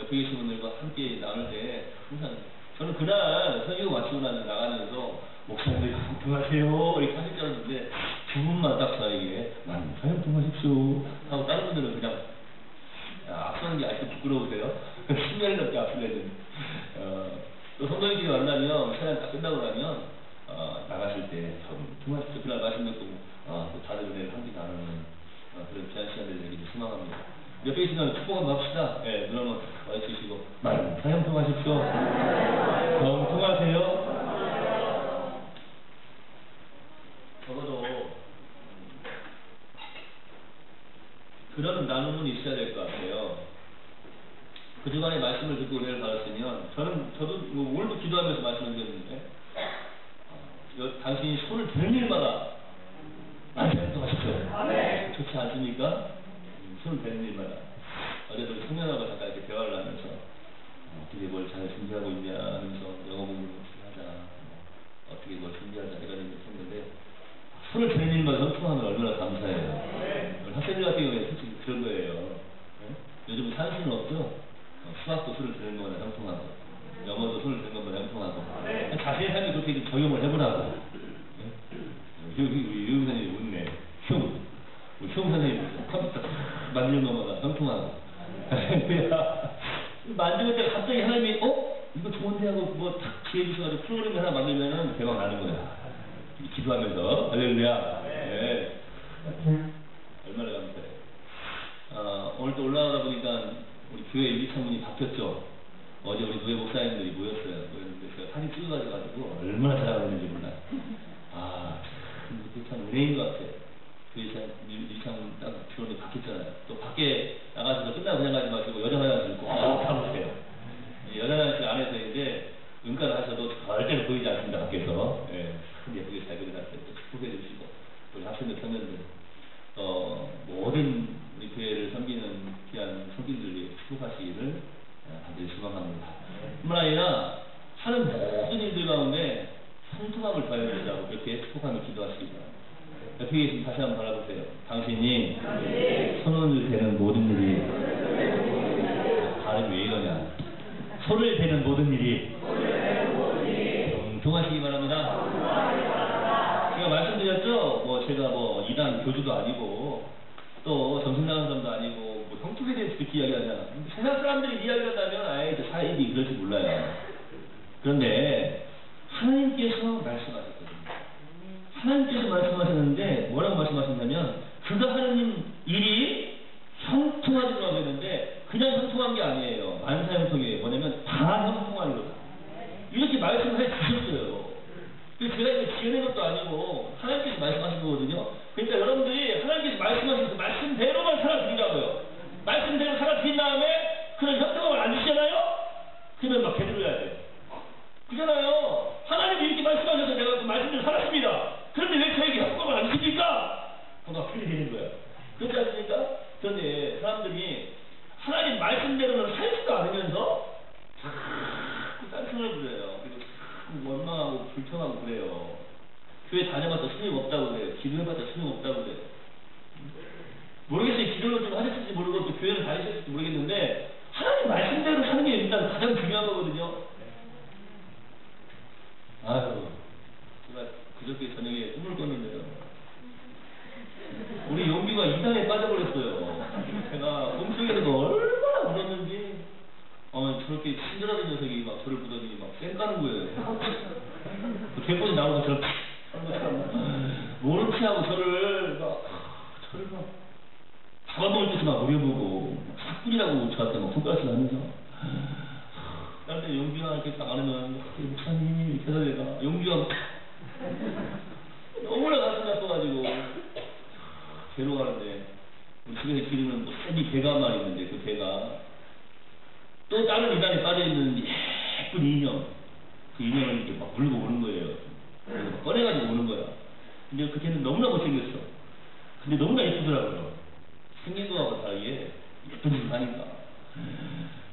옆에 계신 분들과 함께 나눌 때 항상 저는 그날 설교 마치고 나가면서 목사님들 형통하세요 이렇게 하실 줄 알았는데 두 분만 딱 저에게 형통하십시오 하고 다른 분들은 그냥 앞서는 게 아직도 부끄러우세요? 10년 넘게 앞서거든. 또 성도님끼리 만나면 시간 딱 끝나고 나면 나가실 때 형통하십시오 그날 말씀 듣고 또 다들 은혜를 함께 나누는 그런 귀한 시간들을 내기를 소망합니다. 옆에 계신 분 축복 한번 합시다. 예, 눈 한번 와주시고 형통하십시오. 형통하세요. 적어도 그런 나눔은 있어야 될 것 같아요. 그동안의 말씀을 듣고 은혜를 받았으면 저도 뭐 오늘도 기도하면서 말씀을 드렸는데 당신이 손을 드는 일마다 형통하십시오. 좋지 않습니까? 손을 대는 일마다. 어제도 청년하고 잠깐 이렇게 대화를 하면서 어떻게 뭘 잘 준비하고 있냐 하면서 영어 공부를 어떻게 하자 어떻게 뭘 준비하자 이런 얘기를 했는데 손을 대는 일마다 형통하면 얼마나 감사해요. 학생들 같은 경우에 솔직히 그런 거예요. 네? 요즘 산수는 없죠? 수학도 손을 드는 것보다 형통하고 영어도 손을 드는 것보다 형통하고 자신의 삶에 그렇게 좀 적용을 해보라고. 네? 우리 선생님이 웃네. 우리 선생님 컴퓨터 만지는 것보다 형통하고 만지는 때 갑자기 하나님이 이거 좋은데 하고 뭐 탁 기회 주셔가지고 프로그램 하나 만들면은 대박 나는 거야. 기도하면서 할렐루야. 네. 얼마나 감사해요. 오늘 또 올라가다 보니까 우리 교회 일창문이 바뀌었죠. 어제 우리 교회 목사님들이 모였어요. 그런데 제가 사진 찍어가지고 얼마나 잘하는지 몰라요. 참 은혜인 것 같아요. 교회 일창문 딱 들어오니 바뀌었잖아요. 또 밖에 나가서 끝나고 그냥 가지 마시고 여자 화장실 꼭 가보세요. 여자 화장실 안에서 이제 눈가를 하셔도 절대로 보이지 않습니다. 밖에서. 예, 예쁘게 잘 그려놨어요. 축복해 주시고 우리 학생들 청년들 모든 우리 교회를 섬기는 귀한 성도들이 축복하시기를 반드시 소망합니다. 뿐만 아니라 하는 모든 일들 가운데 성통함을 더해주자고 그렇게 축복하며 기도하시기 바랍니다. 옆에 계신 다시 한번 바라보세요. 당신이 손을 대는 모든 일이 발음이 왜 이러냐? 손을 대는 모든 일이 경통하시기 바랍니다. 제가 말씀드렸죠? 제가 이단 교주도 아니고 또 정신나간 사람도 아니고 형통에 대해서 그렇게 이야기하잖아. 세상 사람들이 이야기한다면 저 사입이 그럴지 몰라요. 그런데 하나님께서 말씀하셨거든요. 하나님께서 말씀하셨는데 뭐라고 말씀하셨냐면 그가 하는 일이 형통하다고 하셨는데 그냥 형통한 게 아니에요. 만사형통이에요. 뭐냐면 다 형통한 거다. 이렇게 말씀을 해 주셨어요. 제가 이제 지어낸 것도 아니고 하나님께서 말씀하신 거거든요. 그러니까 여러분들이 하나님께서 말씀하신 그 말씀대로만 살아드리라고요. 말씀대로 살아드린 다음에 그런 형통함을 안 주시잖아요? 그러면 막 개들어야 돼요. 그잖아요. 하나님이 이렇게 말씀하셔서 내가 그 말씀대로 살았습니다. 그런데 왜 저에게 형통함을 안 주십니까? 뭔가 풀이 되는 거예요. 그렇지 않습니까? 그런데 사람들이 하나님 말씀대로는 살지도 않으면서 자꾸 딴소리를 부려요. 그리고 자꾸 원망하고 불평하고 그래요. 교회 다녀봤자 소용없다고 그래요. 기도해봤자 소용없다고 그래요. 모르겠어요. 기도를 좀 하셨을지 모르고 또 교회를 다니셨을지 모르겠는데 하나님 말씀대로 사는 게 일단 가장 중요한 거거든요. 제가 그저께 저녁에 꿈을 꿨는데요. 우리 용규가 이단에 빠져버렸어요. 제가 꿈속에서도 얼마나 울었는지 저렇게 친절하던 녀석이 막 저를 보더니 막 쌩까는 거예요. 개콘이 나오고 저를 모른 체하고 저를 막 잡아먹을 듯이 막 노려보고 사뿐이라고 저한테 막 손가락질 하면서 그럴 때 용규가 이렇게 딱 안으면 목사님 이렇게 해서 내가 용규가 너무나 가슴이 아파가지고 배로 가는데 우리 집에서 기르는 새 개가 말이 있는데 그 개가 또 다른 이단에 빠져있는 예쁜 인형 그 인형을 이렇게 막 물고 오는 거예요. 그래서 막 꺼내가지고 오는 거야. 근데 그 개는 너무나 못생겼어. 근데 너무나 예쁘더라고요. 생긴 거하고 다르게 예쁜 짓을 하니까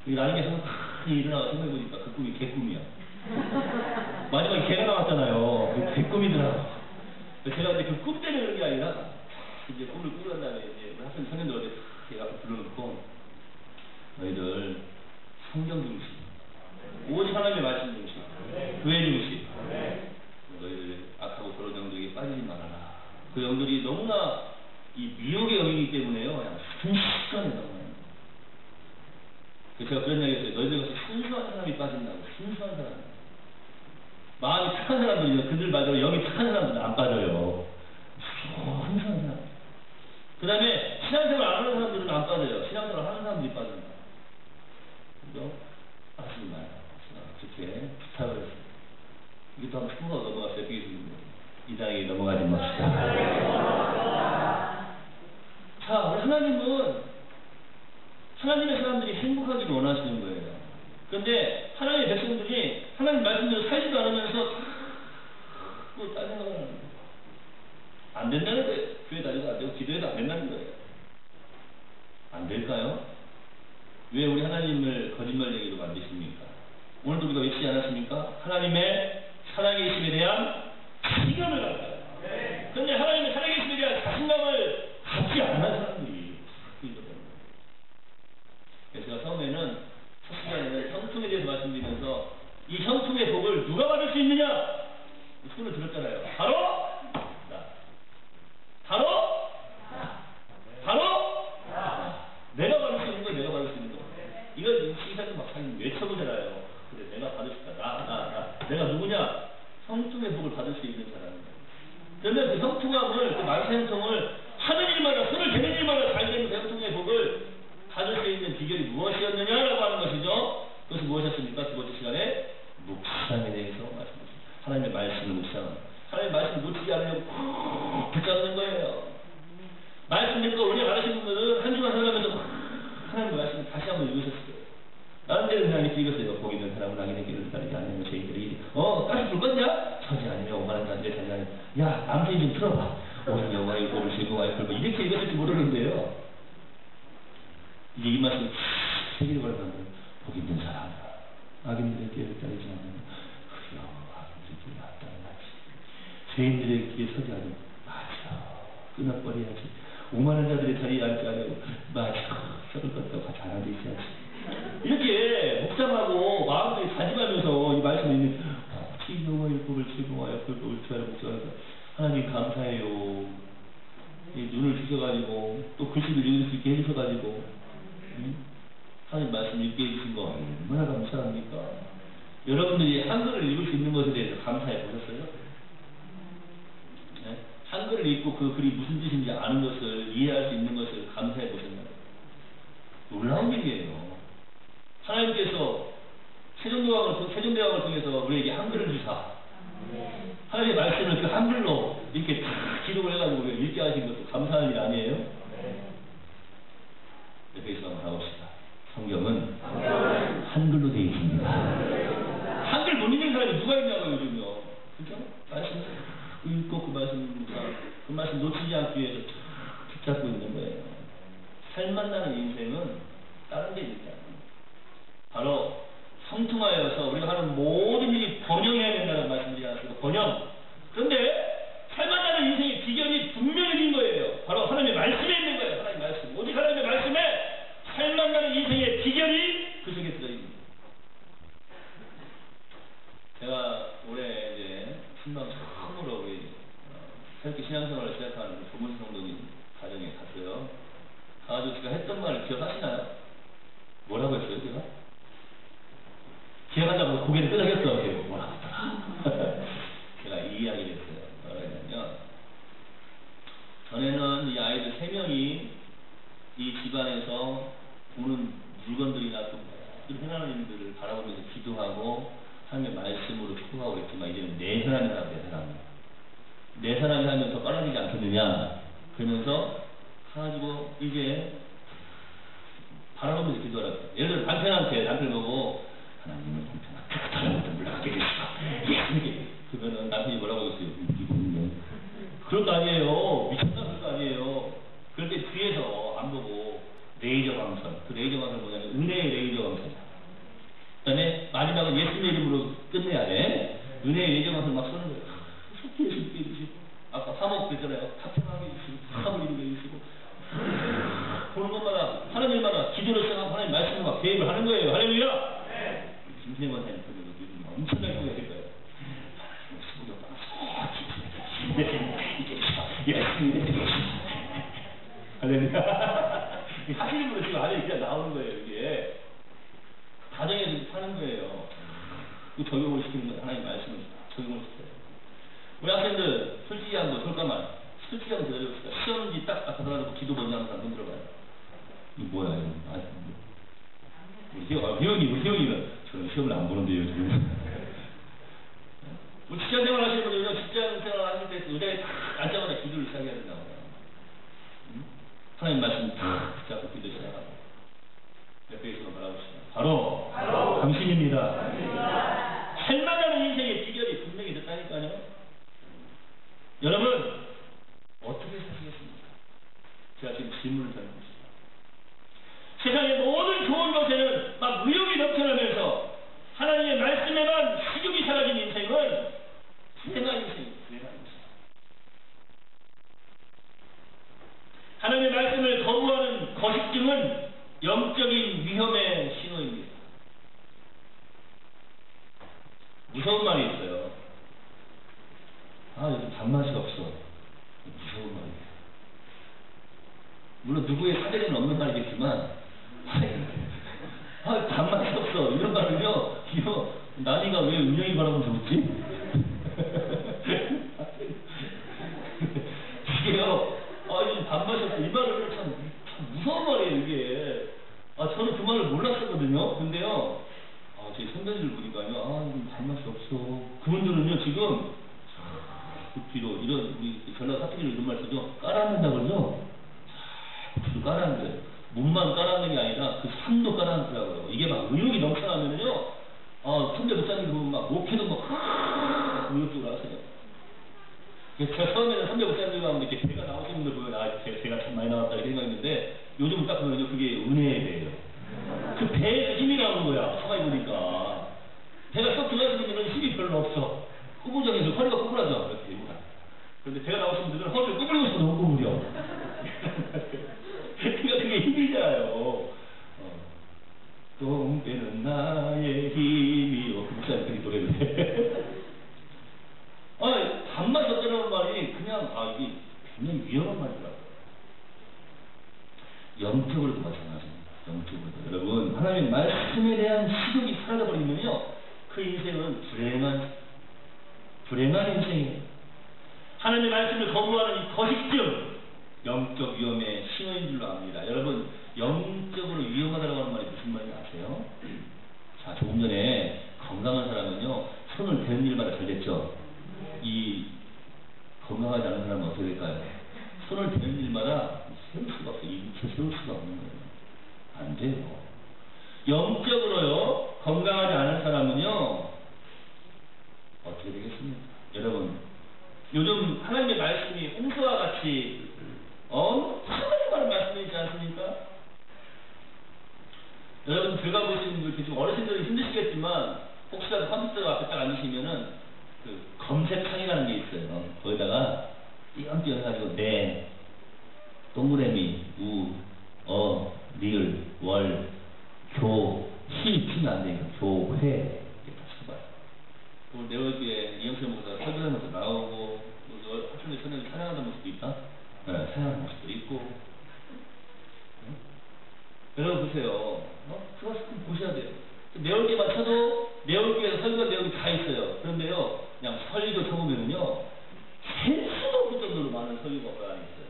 나중에 일어나서 생각해보니까 그 꿈이 개꿈이야. 마지막에 개가 나왔잖아요. 그 개꿈이더라고. 제가 이제 그 꿈 때문에 그런 게 아니라 이제 꿈을 꾸고 난 다음에 이제 학생 청년들한테 제가 앞에 불러놓고 너희들 제가 그런 이야기 했어요. 너희들 가서 순수한 사람이 빠진다고. 순수한 사람. 마음이 착한 사람들이요. 그들 말대로 영이 착한 사람들은 안 빠져요. 순수한 사람. 그 다음에 신앙생활 안 하는 사람들은 안 빠져요. 신앙생활 하는 사람들이 빠진다. 그죠? 빠지지 마요. 그렇게 부탁을 했어요. 이게 또 한번 풀어 넘어갔어요. 이 장에 넘어가지 맙시다. 자, 우리 하나님의 사람들이 행복하기를 원하시는 거예요. 그런데 하나님의 백성들이 하나님 말씀대로 살지도 않으면서 또 딴 생각을 하는 거예요. 안 된다는 거예요. 교회 다니도 안 되고 기도해도 안 된다는 거예요. 안 될까요? 왜 우리 하나님을 거짓말 얘기로 만드십니까? 오늘도 우리가 외치지 않았습니까? 하나님의 살아계심에 대한 시견을 갖다. 그런데 하나님의 살아계심에 대한 자신감을 갖지 않는 사람들이 그래서 제가 처음에는 첫 시간에는 형통에 대해서 말씀드리면서 이 형통의 복을 누가 받을 수 있느냐? 손을 들었잖아요. 바로 내가 받을 수 있는 거예요. 내가 받을 수 있는 거. 이건 시기사도 막 외쳐보잖아요. 그래, 내가 받을 수 있다. 내가 누구냐? 형통의 복을 받을 수 있는 사람입니다. 그러면 그 형통함을, 그 만세 형통을 하는 일마다, 손을 대는 일마다 잘 되는 그 형통의 복을 받을 수 있는 비결이 무엇이었느냐라고 하는 것이죠. 그것이 무엇이었습니까? 두 번째 시간에 묵상에 대해서 말씀드렸습니다. 하나님의 말씀을 묵상합니다. 하나님의 말씀을 놓치지 않으려고 푹 붙잡는 거예요. 말씀 듣고 은혜 받으신 분들은 한 주간 살아가면서 하나님의 말씀을 다시 한번 읽으셨을 거예요. 다른 데는 그냥 이렇게 읽었어요. 복이 있는 사람은 악인의 길을 따르지 않으면 죄인들이 가시 불 껐냐? 서지 않으면 오만한 자들의 자지 않으면 야 남편이 좀 틀어봐. 오늘 여호와의 복을 즐거워하여 불고 이렇게 읽었을지 모르는데요. 이제 이 말씀 세계를 걸어가면 복이 있는 사람 악인들의 길을 따르지 않으면 그 악인들의 길을 안 따라가지. 죄인들의 길에 서지 않으면 맞아 끊어버려야지. 오만한 자들의 자리에 앉지 않으면 맞아 썩을 것도 같이 안 앉아 있어야지. 이렇게 묵상하고 마음을 다짐하면서 이 말씀을 읽는 여호와의 복을 즐거워하여 불법을 투하여 묵상하면서 하나님 감사해요. 이 눈을 주셔가지고 또 글씨를 읽을 수 있게 해주셔가지고 하나님 말씀 읽게 해주신 거 얼마나 감사합니까? 여러분들이 한글을 읽을 수 있는 것에 대해서 감사해 보셨어요? 네? 한글을 읽고 그 글이 무슨 뜻인지 아는 것을 이해할 수 있는 것을 감사해 보셨나요? 놀라운 일이에요. 하나님께서 세종대왕을 통해서 우리에게 한글을 주사 하나님의 말씀을 그 한글로 이렇게 다 기록을 해가지고 우리가 읽게 하신 것도 감사한 일 아니에요? 여기서 한번 가봅시다. 성경은 한글로 되어 있습니다. 한글 못 읽는 사람이 누가 있냐고요, 요즘요. 그죠? 말씀 읽고 그 말씀 놓치지 않기 위해서 붙잡고 있는 거예요. 살만나는 인생은 다른 게 있다. 바로 성통하여서 우리가 하는 모든 일이 번영해야 된다는 말씀드리지 않았습니까? 번영. 그런데 살만나는 인생의 비결이 분명해진 거예요. 바로 하나님의 말씀에 있는 거예요. 하나님의 말씀. 오직 하나님의 말씀에 살만나는 인생의 비결이 그 속에 들어있습니다. 제가 올해 이제 신방 처음으로 우리 새롭게 신앙생활을 시작한 조문수 성도님 가정에 갔어요. 가가지고 제가 했던 말을 기억하시나요? 뭐라고 했어요, 제가? 기억한다고 고개를 끄덕였어. 뭐라고 했더라. 제가 이 이야기를 했어요. 뭐라고 했냐면, 전에는 이 아이들 3명이 이 집안에서 보는 물건들이나 또 모든 하나님들을 바라보면서 기도하고 하나님의 말씀으로 축복하고 그랬지만 이제는 4사람이 하라고 4사람이. 4사람이 하면 더 빨라지지 않겠느냐. 그러면서 가지고 이제 바라보면서 기도하라고. 예를 들어 남편 보고 하나님은 남편아 다른 것도 물러가게 해주시고 그러면은 남편이 뭐라고 하겠어요? 이거는요. 그런 거 아니에요. 미쳤다 그런 거 아니에요. 그럴 때 뒤에서 안 보고 레이저 광선. 그 레이저 광선 뭐냐면 은혜의 레이저 광선이야. 그 다음에 마지막은 예수님의 이름으로 끝내야 돼. 은혜의 레이저 광선 막 쏘는 거예요. 속히 예수님께 해주시고 아까 화목 됐잖아요. 타평하게 해주시고 화합을 이루게 해주시고 보는 것마다 하나님마다 기도를 시작하고 하나님 말씀을 막 개입을 하는 거예요. 할렐루야. 김신혜 권사님 보면 요즘 엄청나게 기도하실 거예요. 할렐루야. 하시는 분은 지금 안에 그냥 나오는 거예요, 이게. 우리 회원님은 저는 시험을 안 보는데요, 지금. 뭐 직장 생활 하시는 분들은요, 직장 생활 하실 때 의자에 탁 앉자마자 기도를 시작해야 된다고. 하나님 말씀 탁 붙잡고 기도 시작하고. 옆에 있으면 뭐라고 하시나요? 바로 당신입니다. 살만하는 인생의 비결이 분명히 있다니까요. 여러분, 어떻게 사시겠습니까? 제가 지금 질문을 드리고 있습니다. 세상의 모든 좋은 것에는 막 의욕이 넘쳐나면서 하나님의 말씀에만 식욕이 사라진 인생은 불행한 인생입니다. 불행한 인생. 하나님의 말씀을 거부하는 거식증은 영적인 위험의 신호입니다. 무서운 말이 있어요. 요즘 단맛이 없어. 무서운 말이에요. 물론 누구의 사대리는 없는 말이겠지만 단맛이 없어. 이런 말은요, 이거 나니가 왜 은영이 바라보면 좋지? 이게요, 이거 단맛이 없어. 이 말은 참 무서운 말이에요, 이게. 저는 그 말을 몰랐었거든요. 근데요, 제 선배들 보니까요, 이거 단맛이 없어. 그분들은요, 지금, 그 뒤로, 우리 전라 사투리로 이런 말 쓰죠? 깔아앉는다 그러죠? 뒤로 깔아앉아요. 몸만 깔아앉는 게 아니라 그 삶도 깔아앉더라고요. 이게 막 의욕이 넘쳐나면은요, 선배 목사님 보면 막 목회도 막, 의욕적으로 하세요. 제가 처음에는 선배 목사님과 이렇게 배가 나오시는 분들 보면, 배가 참 많이 나왔다 이렇게 생각했는데, 요즘 딱 보면요, 그게 은혜의 배예요. 그 배에서 힘이 나오는 거야, 가만히 보니까. 배가 쏙 들어가시는 분들은 힘이 별로 없어. 꾸부정해서 허리가 꾸불하죠, 이렇게. 그런데 배가 나오시는 분들은 허리를 꾸불리고 싶어 너무 꾸불려. 그러니까 그게 힘이잖아요. 똥배는 나의 힘이요. 그 목사님 그렇게 노래를 해. 단맛이 없다는 말이 그냥, 이게 굉장히 위험한 말이더라고요. 영적으로도 마찬가지입니다. 영적으로도. 여러분, 하나님의 말씀에 대한 식욕이 사라져버리면요, 그 인생은 불행한 인생이에요. 하나님의 말씀을 거부하는 이 거식증, 영적 위험의 신호인 줄로 압니다. 여러분, 영적으로 위험하다고 하는 말이 무슨 말인지 아세요? 자, 조금 전에 건강한 사람은요, 손을 대는 일마다 잘 됐죠? 이 건강하지 않은 사람은 어떻게 될까요? 손을 대는 일마다 세울 수가 없어요. 이 밑에 세울 수가 없는 거예요. 안 돼요. 영적으로요, 건강하지 않은 사람은요, 어떻게 되겠습니까? 여러분, 요즘 하나님의 말씀이 홍수와 같이 엄청나게 많은 말씀이 있지 않습니까? 여러분, 제가 보시는 분들, 지금 어르신들은 힘드시겠지만, 혹시라도 컴퓨터 앞에 딱 앉으시면은, 그 검색창이라는 게 있어요. 거기다가 띄엄띄엄 해가지고, 네, 동그라미, 우, 리을, 월, 교, 히, 피는 안 되니까, 교회, 이렇게 다 써봐요. 그리고 내월교회 이영철 목사가 설교하면서 나오고, 하천에 선생님 찬양하는 모습도 있다? 네, 찬양하는 모습도 있고. 응? 여러분 보세요. 그거 좀 보셔야 돼요. 내월교회만 쳐도 내월교회에서 설교 내용이 다 있어요. 그런데요, 그냥 설교 쳐보면은요, 셀 수도 없을 정도로 많은 설교가 많이 있어요.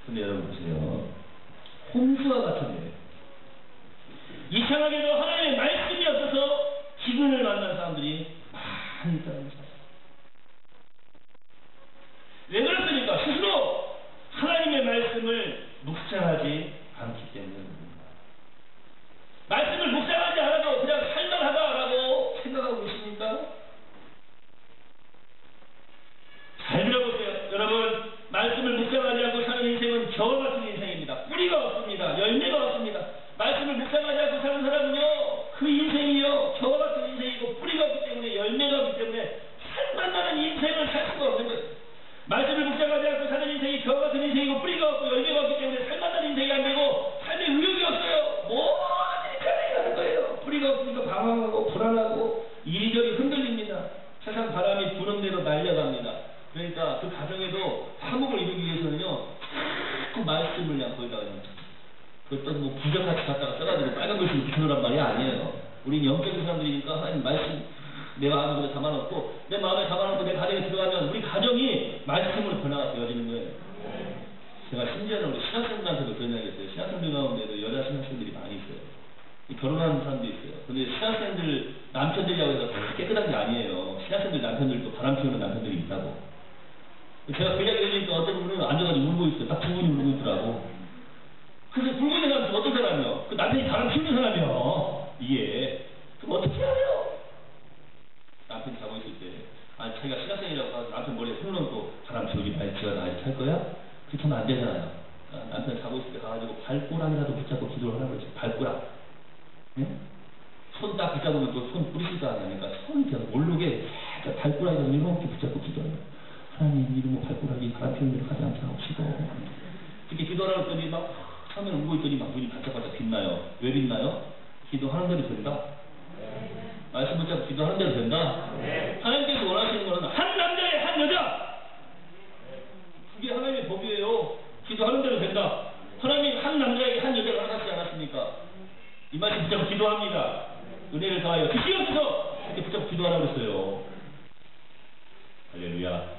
근데 여러분 보세요. 홍수와 같은데, 이상하게도 하나님의 말씀이 없어서 기근을 만난 사람들이 많이 있다는 사실. 왜 그렇습니까? 스스로 하나님의 말씀을 묵상하지 않기 때문입니다. 말씀을 묵상하지 않아도 그냥 살만하다라고 생각하고 계십니까? 잘 들어보세요. 여러분, 말씀을 묵상하지 않고 사는 인생은 겨와 같은 인생입니다. 뿌리가 없습니다. 열매가 없습니다. 말씀을 묵상하지 않고 사는 사람은요, 그 인생이요, 겨와 같은 인생이고 뿌리가 없기 때문에, 열매가 없기 때문에 살만나는 인생을 살 수가 없는 거예요. 말씀을 묵상하지 않고 사는 인생이 겨와 같은 인생이고 뿌리가 없고 열매가 없기 때문에 살만나는 인생이 안 되고 삶에 의욕이 없어요. 뭐든지 편해가는 거예요. 뿌리가 없으니까 방황하고 불안하고 이리저리 흔들립니다. 세상 바람이 부는 대로 날려갑니다. 그러니까 그 가정에도 화목을 이루기 위해서는요, 자꾸 말씀을 그냥 거기다가 그것도 뭐 부적같이 갖다가 써가지고 빨간 글씨로 붙여놓으란 말이 아니에요. 우린 영적인 사람들이니까 하나님 말씀 내 마음에 담아놓고, 내 마음에 담아놓고 내 가정에 들어가면 우리 가정이 말씀으로 변화가 되어지는 거예요. 제가 심지어는 우리 신학생들한테도 그런 이야기 했어요. 신학생들 가운데도 여자 신학생들이 많이 있어요. 결혼하는 사람도 있어요. 근데 신학생들 남편들이라고 해서 다 깨끗한 게 아니에요. 신학생들 남편들도 바람 피우는 남편들이 있다고. 제가 그 이야기 들으니까 어떤 분은 앉아가지고 울고 있어요. 딱 두 분이 울고 있더라고. 그래서 울고 있는 사람이 어떤 사람이요? 그 남편이 바람 피우는 사람이요. 이게. 그럼 어떻게 해요? 남편이 자고 있을 때. 아니, 자기가 신학생이라고 하고 남편 머리에 손 넣고 바람 피우지 말지, 지가 나 이렇게 할 거야? 그렇게 하면 안 되잖아요. 그러니까 남편 자고 있을 때 가가지고 발꼬락이라도 붙잡고 기도를 하는 거지. 발꼬락. 예? 손 딱 붙잡으면 또 손 뿌리실 거 아니니까 손이 그냥 모르게 살짝 발꼬락이라도 이렇게 붙잡고 기도해요. 하나님 이름으로 발꼬락이 바람 피우는 데로 가지 않게 하옵시고. 이렇게 기도하라고 했더니 막 처음에 울고 있더니 막 눈이 반짝반짝 빛나요. 왜 빛나요? 기도하는 대로 된다. 말씀 붙잡고 기도하는 대로 된다. 하나님께서 원하시는 것은 한 남자에 한 여자. 그게 하나님의 법이에요. 기도하는 대로 된다. 하나님 한 남자에게 한 여자를 허락하지 않았습니까? 이 말씀 붙잡고 기도합니다. 은혜를 더하여 주시옵소서. 이렇게 붙잡고 기도하라고 했어요. 할렐루야.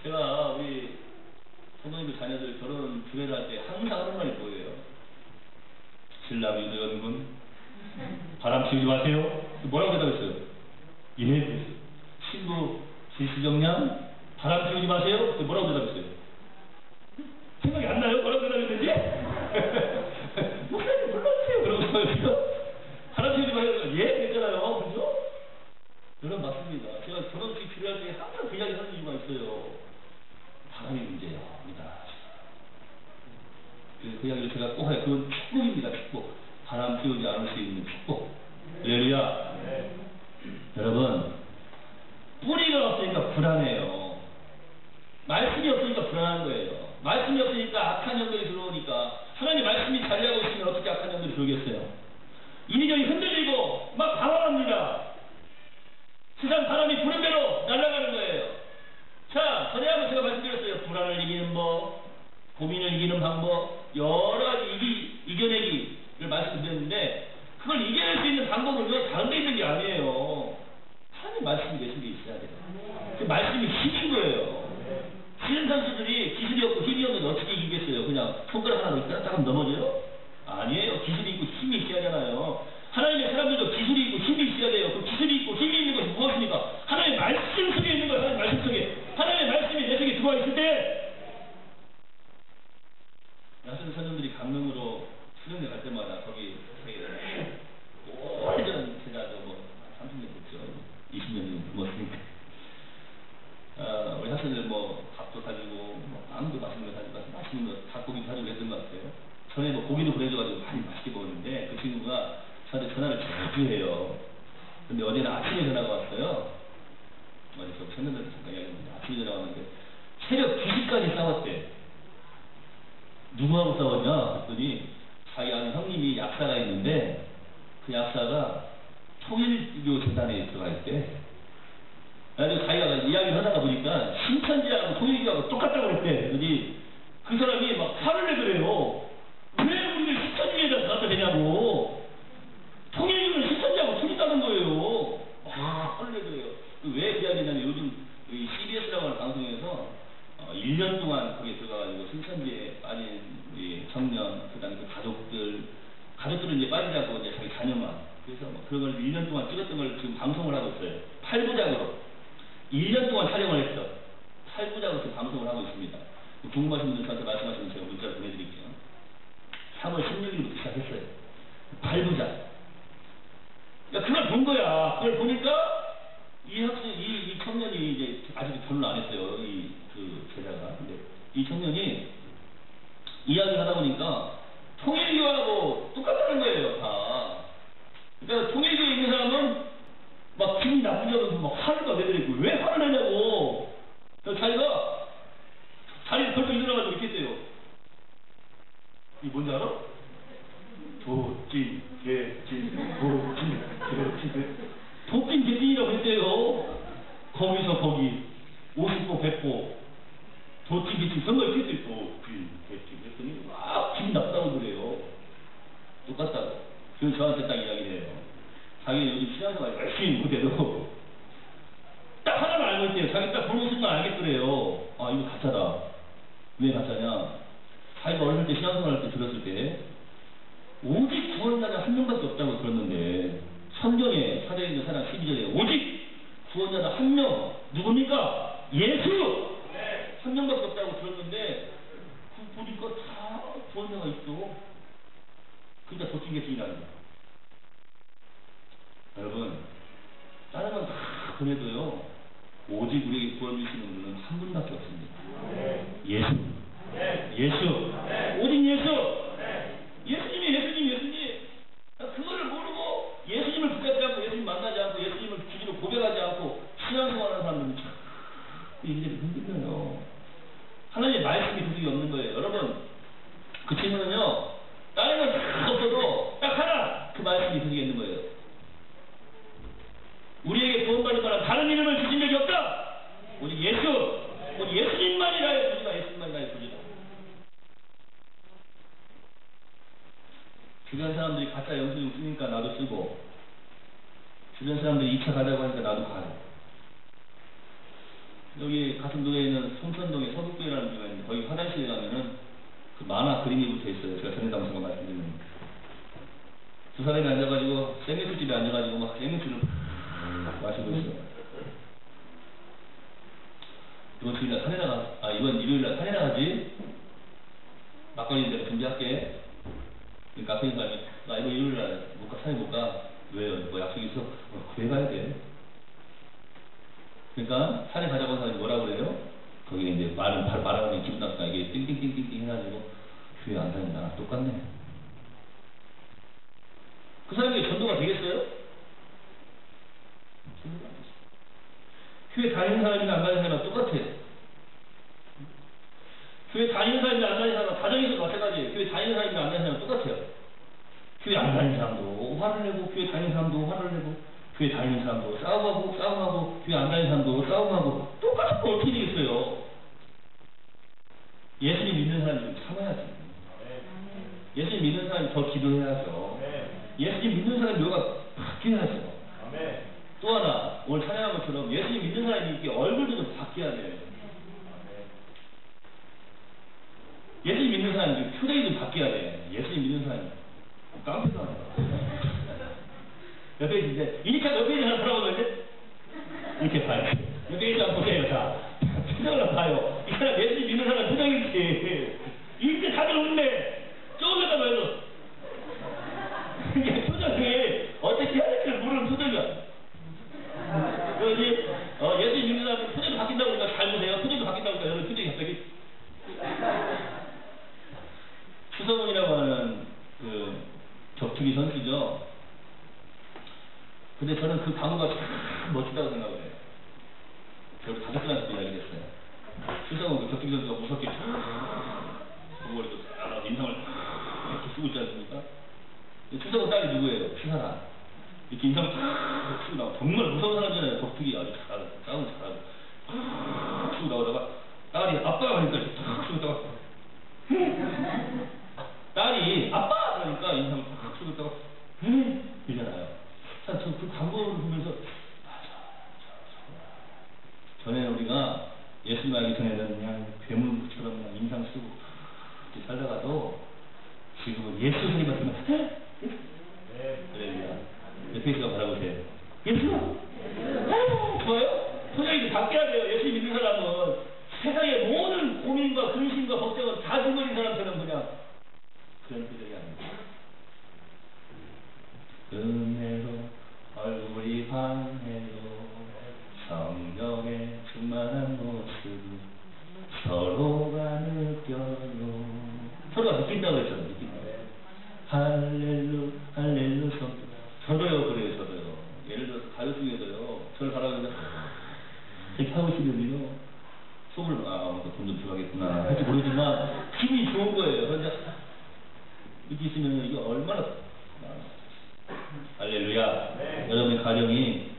제가 우리 성도님들 자녀들 결혼 주례를 할 때 항상 하는 말이 뭐예요? 신랑 유도연군 바람 피우지 마세요. 뭐라고 대답했어요? 예. 신부 실시정량 바람 피우지 마세요. 뭐라고 대답했어요? 생각이 안 나요? 뭐라고 대답했는지? 목사님 불러주세요. 그러고 바람 피우지 마세요. 예? 그랬잖아요. 그죠? 여러분 맞습니다. 제가 결혼식이 필요할 때 항상 그 이야기 하는 이유가 있어요. 바람이 문제야. 그 이야기를 제가 꼭 해요. 그건 축복입니다. 축복. 바람 피우지 않을 수 있는 축복. 할렐루야. 여러분 뿌리가 없으니까 불안해요. 말씀이 없으니까 불안한 거예요. 말씀이 없으니까 악한 영들이 들어오니까. 하나님 말씀이 자리하고 있으면 어떻게 악한 영들이 들어오겠어요? 이리저리 흔들리고 막 방황합니다. 세상 바람이 부는 대로 날아가는 거예요. 자, 전에 한번 제가 말씀드렸어요. 불안을 이기는 법, 고민을 이기는 방법, 여러 가지 이겨내기를 말씀드렸는데, 그걸 이겨낼 수 있는 방법은요, 다른 데 있는 게 아니에요. 하나님 말씀이 내 속에 있어야 돼요. 그 말씀이 힘인 거예요. 쉬는 선수들이 기술이 없고 힘이 없는데 어떻게 이기겠어요? 그냥 손가락 하나로 따닥따닥 넘어져요? 아니에요. 기술이 있고 힘이 있어야 하잖아요. 하나님의 사람들도 기술이 있고 힘이 있어야 돼요. 그 기술이 있고 힘이 있는 것이 무엇입니까? 하나님의 말씀 속에 있는 거예요. 하나님의 말씀 속에. 하나님의 말씀이 내 속에 들어와 있을 때 야생 선생들이 강릉으로 수련회 갈 때마다 거기 오래전 제가 뭐 30년 됐죠. 20년 넘었으니까. 우리 학생들 뭐 밥도 사주고 뭐 빵도 맛있는 거 사주고 맛있는 거 닭고기 사주고 했던 것 같아요. 전에 뭐 고기도 보내줘가지고 많이 맛있게 먹었는데 그 친구가 저한테 전화를 자주 해요. 근데 어제는 아침에 전화가 왔어요. 어제 저 팬들한테 잠깐 이야기했는데 아침에 전화가 왔는데 새벽 2시까지 싸웠대. 누구하고 싸웠냐? 그랬더니 자기 아는 형님이 약사가 있는데 그 약사가 통일교 재단에 들어가 있대. 그래서 자기가 이야기를 하다가 보니까 신천지하고 통일교하고 똑같다고 그랬대. 그랬더니 그 사람이 막 화를 내더래요. 왜 우리를 신천지에다 갖다 대냐고. 통일교는 신천지하고 틀리다는 거예요. 화를 내더래요. 왜 이야기냐면 요즘 CBS라고 하는 방송에서 1년 동안 거기에 들어가가지고 신천지에 빠진 우리 청년, 그 다음에 그 가족들은 이제 빠지자고 이제 자기 자녀만. 그래서 뭐 그런 걸 1년 동안 찍었던 걸 지금 방송을 하고 있어요. 8부작으로. 1년 동안 촬영을 했어. 8부작으로 지금 방송을 하고 있습니다. 궁금하신 분들 저한테 말씀하시면 제가 문자를 보내드릴게요. 3월 16일부터 시작했어요. 8부작. 그러니까 그걸 본 거야. 그걸 보니까 이 청년이 이제 아직 결혼 안 했어요. 그 제자가. 근데 이 청년이 이야기를 하다 보니까 통일교하고 똑같다는 거예요, 다. 그러니까 통일교에 있는 사람은 막 기분이 나쁘지 않아서 막 화를 막 내더라고. 왜 화를 내냐고. 그래서 자기가 자리를 벌써 일어나가지고 이렇게 했대요. 이게 뭔지 알아? 도찐, 개찐, 도찐, 개찐. 도찐, 개찐이라고 했대요. 거기서 거기 50보, 100보. 도찐, 개찐. 선거에 했대요. 도찐, 개찐. 했더니 막 기분 나쁘다고 그래요. 똑같다고. 그래서 저한테 딱 이야기를 해요. 자기는 요즘 신앙생활 열심히 못해도 딱 하나를 알고 있대요. 자기 딱 보는 순간 알겠더래요. 아, 이거 가짜다. 왜 가짜냐? 자기가 어렸을 때 신앙생활 할 때 들었을 때 오직 구원자가 한 명밖에 없다고 그런 진짜 도찐개찐이라는 거. 여러분, 다른 건 다 보내도요, 오직 우리에게 구원주시는 분은 한 분밖에 없습니다. 예수. 예수. 오직 예수. 예수님. 그거를 모르고 예수님을 붙잡지 않고 예수님 만나지 않고 예수님을 주님을 고백하지 않고 신앙생활하는 사람들은 참 인생이 힘들어요. 하나님의 말씀이 도둑이 없는 거예요. 여러분, 그 친구는요, 다른 건 다 없어도 딱 하나 그 말씀이 도둑이 있는 거예요. 우리에게 구원받을 만한 다른 이름을 주신 적이 없다. 오직 예수. 오직 예수님만이 나의 구주다. 예수님만이 나의 구주다. 주변 사람들이 가짜 영수증 쓰니까 나도 쓰고, 주변 사람들이 2차 가자고 하니까 나도 가요. 여기 가슴동에 있는 송천동에 서북교회라는 데가 있는데, 거기 화장실에 가면은 그 만화 그림이 붙어 있어요. 제가 전에 방송을 말씀드리는. 두 사람이 앉아가지고 생맥주집에 앉아가지고 막 생맥주를 마시고 있어요. 이번 주일날 산에 이번 일요일날 산에 나가지? 막걸리 내가 준비할게. 그러니까 앞에 있는 사람이, 나 이거 일요일날 못 가, 산에 못 가. 왜요? 뭐 약속이 있어? 교회 가야 돼. 그러니까 산에 가자고 한 사람이 뭐라고 그래요? 거기에 이제 말하는 기분 나쁘다. 이게 띵띵띵띵띵 해가지고 교회 안 다닌다. 똑같네. 그 사람이 전도가 되겠어요? 교회 다니는 사람이나 안 다니는 사람이랑 똑같아요. 교회 다니는 사람이나 안 다니는 사람은 가정에서도 마찬가지예요. 교회 다니는 사람이나 안 다니는 사람은 똑같아요. 교회 안 다니는 사람도 화를 내고, 교회 다니는 사람도 화를 내고, 교회 다니는 사람도 싸움하고, 교회 안 다니는 사람도 싸움하고, 똑같은 거 어떻게 되겠어요? 예수님 믿는 사람이 좀 참아야지. 예수님 믿는 사람이 더 기도해야죠. 예수님 믿는 사람이 묘가 바뀌어야죠. 또 하나, 오늘 찬양한 것처럼 예수님 믿는 사람이 이렇게 얼굴도 좀 바뀌어야 돼요. 예수님 믿는 사람이 표정이 좀 바뀌어야 돼. 예수님 믿는 사람이 깡패도 안 해. 옆에 있는데, 이니까 옆에 있는 사람 보라고 그러는데, 이렇게 봐요. 옆에 있는 사람 보세요. 자, 표정을 봐요. 이 사람 예수님 믿는 사람 표정이지. 이때 다들 웃네. 조금 전에 말해서. 이게 표정이 어떻게 해야 될지를 모르는 표정이야. 그러지, 예수님 믿는 사람은 표정이 바뀐다고 그러니까 잘 보세요. 표정이 바뀐다고 그러니까 여러분 표정이 갑자기. 추성훈이라고 하는 그 격투기 선수죠. 근데 저는 그 강호가 참 멋지다고 생각을 해요. 저를 가족들한테 이야기를 했어요. 추성훈 그 격투기 선수가 무섭게 그 머리도 쫙 인상을 이렇게 쓰고 있지 않습니까? 추성훈 딸이 누구예요? 추사라. 이렇게 인상 탁 쓰고 나와. 정말 무서운 사람이잖아요. 격투기 아주 잘하고, 싸움 잘하고. 탁 쓰고 나오다가 딸이 아빠가 하니까 탁 쓰고 있다가 딸이 아빠! 그러니까 인상을 탁 쓰고 있다가 이러잖아요. 자, 저 그 광고를 보면서 전에 우리가 예수님 알기 전에는 그냥 괴물처럼 그냥 인상 쓰고 이렇게 살다가도 지금은 예수 소리 맡으면 그래요. 옆에 있어 바라보세요. 예수! 좋아요? 표정이 바뀌어야 돼요. 예수 믿는 사람은 세상의 모든 고민과 근심과 걱정은 다 죽어버린 사람처럼 그냥 그런 표정이 아닙니다. 은혜로 얼굴이 환해요. 성령의 충만한 모습 서로가 느껴요. 서로가 느낀다고 했잖아요. 느낀다고. 할렐루 저도요. 그래요. 저도요. 예를 들어서 가요 중에서요. 저를 바라보는데 이렇게 하고 있으면요 속을 돈 좀 들어가겠구나 할지 모르지만 힘이 좋은 거예요. 그런데 이렇게 있으면 이게 얼마나 할렐루야. 네. 여러분의 가정이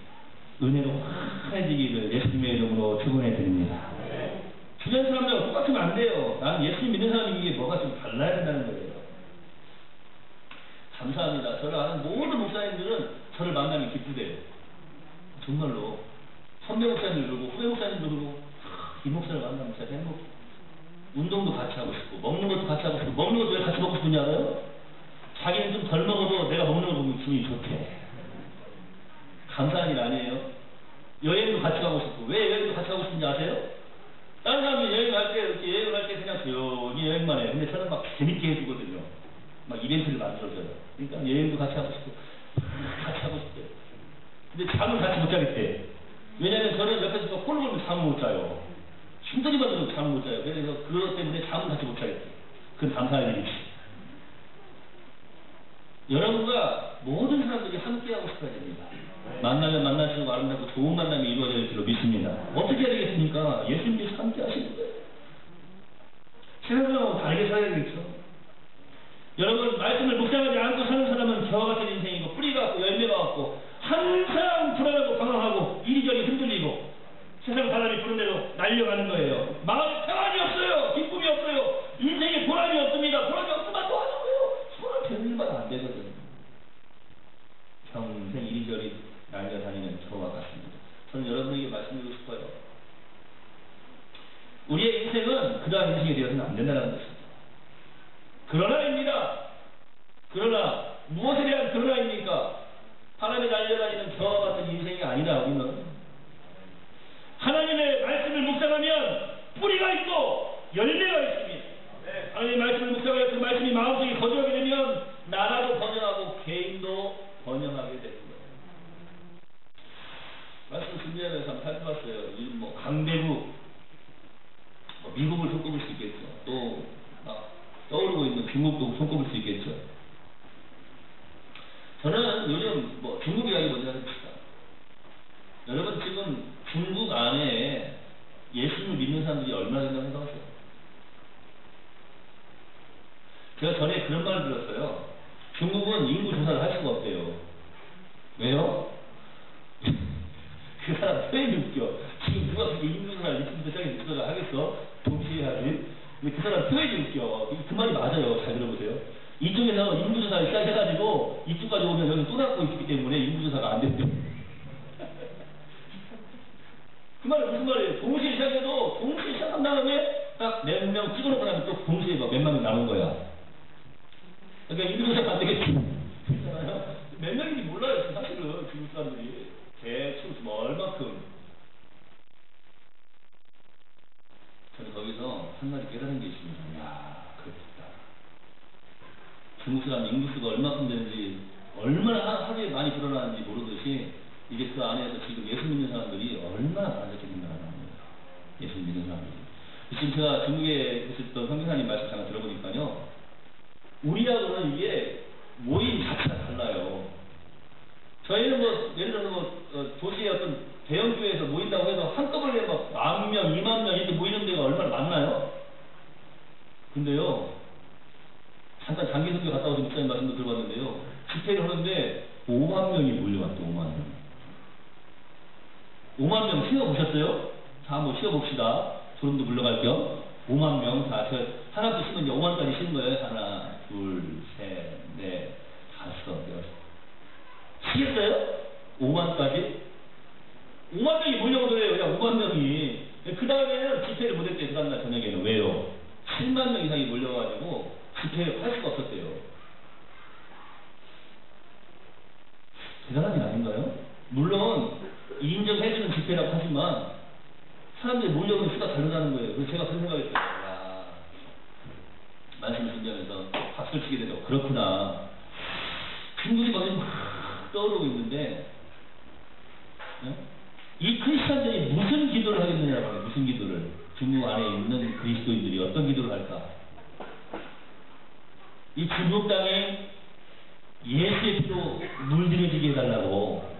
은혜로 환해지기를 예수님의 이름으로 축원해 드립니다. 네. 주변 사람들하고 똑같으면 안 돼요. 나는 예수님 믿는 사람이 이게 뭐가 좀 달라야 된다는 거예요. 감사합니다. 저를 아는 모든 목사님들은 저를 만나면 기쁘대요. 정말로 선배 목사님도 그러고 후배 목사님도 그러고 이 목사를 만나면 진짜 행복해. 운동도 같이 하고 싶고 먹는 것도 같이 하고 싶고 먹는 것도 왜 같이 먹고 싶은지 알아요? 자기는 좀 덜 먹어도 내가 먹는 거 보면 기분이 좋대. 감사한 일 아니에요? 여행도 같이 가고 싶고. 왜 여행도 같이 가고 싶은지 아세요? 다른 사람들이 여행할 때 이렇게 여행을 할 때 그냥 조용히 여행만 해요. 근데 저는 막 재밌게 해주거든요. 막 이벤트를 만들어줘요. 그러니까 여행도 같이 하고 싶고, 같이 하고 싶대. 근데 잠을 같이 못 자겠대. 왜냐면 저는 옆에서 또 콜을 걸면 잠을 못 자요. 힘들기만 해도 잠을 못 자요. 그래서 그것 때문에 잠을 같이 못 자겠대. 그건 감사할 일이지. 여러분과 모든 사람들이 함께하고 싶어야 됩니다. 만나면 만날수록 아름답고 좋은 만남이 이루어질 줄로 믿습니다. 어떻게 해야 되겠습니까? 예수님께서 함께 하시는 거예요. 세상 사람하고 다르게 살아야겠죠. 여러분, 말씀을 묵상하지 않고 사는 사람은 저와 같은 인생이고 뿌리가 없고 열매가 없고 항상 불안하고 방황하고 이리저리 흔들리고 세상 바람이 부는 대로 날려가는 거예요. 마음에 평안이 없어요. 기쁨이 없어요. 인생에 보람이 없습니다. 보람이 없으면 또 하는 거예요. 손을 펴는 일마다 안 되거든요. 평생 이리저리 날려다니는 저와 같습니다. 저는 여러분에게 말씀드리고 싶어요. 우리의 인생은 그러한 인생이 되어서는 안 된다는 것입니다. 그러나입니다. 그러나 무엇에 대한 그러나입니까? 하나님의 날려다니는 저와 같은 인생이 아니다. 우리는 하나님의 말씀을 묵상하면 뿌리가 있고 열매가 있습니다. 하나님의 말씀을 묵상하여 그 말씀이 마음속에 거주하게 되면 나라도 번영하고 개인도 번영하게 되는 거예요. 말씀 준비하면서 한번 살펴봤어요. 요즘 뭐 강대국, 미국을 손꼽을 수 있겠죠. 또 떠오르고 있는 중국도 손꼽을 수 있겠죠. 저는 요즘 뭐 중국 이야기 먼저 해봅시다. 여러분 지금 중국 안에 예수님을 믿는 사람들이 얼마나 된다고 생각하세요? 제가 전에 그런 말을 들었어요. 중국은 인구 조사를 할 수가 없대요. 왜요? 그 사람 표현이 웃겨. 지금 누가 그렇게 인구 조사를 이쯤부터 시작해서 인구 조사를 하겠어? 동시에 하지. 근데 그 사람 표현이 웃겨. 그 말이 맞아요. 잘 들어보세요. 이쪽에서 인구조사를 시작해가지고 이쪽까지 오면 여기 또 닫고 있기 때문에 인구조사가 안 된대요. 그 말은 무슨 말이에요? 동시에 시작해도 동시에 시작한 다음에 딱 몇 명 찍어놓고 나면 또 동시에 몇 명이 남은 거야. 그러니까 인구조사가 안 되겠지. 그렇잖아요? 몇 명인지 몰라요. 사실은 중국 사람들이. 대충 얼마큼. 저는 거기서 한 가지 깨달은 게 있습니다. 이야, 그렇다. 중국 사람 인구수가 얼마큼 되는지, 얼마나 하루에 많이 불어나는지 모르듯이, 이제 그 안에서 지금 예수 믿는 사람들이 얼마나 많아졌겠는가라는 겁니다. 예수 믿는 사람들이. 지금 제가 중국에 있었던 선교사님 말씀 잠깐 들어보니까요, 우리하고는 이게 모임 자체가 달라요. 저희는 뭐, 예를 들어서 뭐, 도시의 어떤 대형교회에서 모인다고 해서 한꺼번에 막 10,000명, 20,000명 이렇게 모이는 데가 얼마나 많나요? 근데요, 잠깐 장기 선교 갔다 오신 목사님 말씀도 들어봤는데요, 집회를 하는데 50,000명이 몰려왔대. 50,000명. 50,000명 쉬어보셨어요? 자, 한번 쉬어봅시다. 소름도 물러갈 겸. 50,000명. 자, 하나부터 쉬면 이제 50,000까지 쉬는 거예요. 하나, 둘, 셋, 넷, 다섯, 여섯. 쉬겠어요? 50,000까지? 50,000명이 몰려오더래요. 그냥 50,000명이. 그 다음에는 집회를 못했대요. 그 다음날 저녁에는. 왜요? 70,000명 이상이 몰려가지고 집회를 할 수가 없었대요. 대단한 일 아닌가요? 물론 인정해주는 집회라고 하지만 사람들이 몰려오는 수가 다르다는 거예요. 그래서 제가 그런 생각이 들어요. 야, 말씀을 준비하면서 박수를 치게 되죠. 그렇구나. 중국이 막 떠오르고 있는데, 네? 이 크리스찬들이 무슨 기도를 하겠느냐고 해요. 무슨 기도를. 중국 안에 있는 그리스도인들이 어떤 기도를 할까? 이 중국 땅에 예수의 피로 물들여지게 해달라고,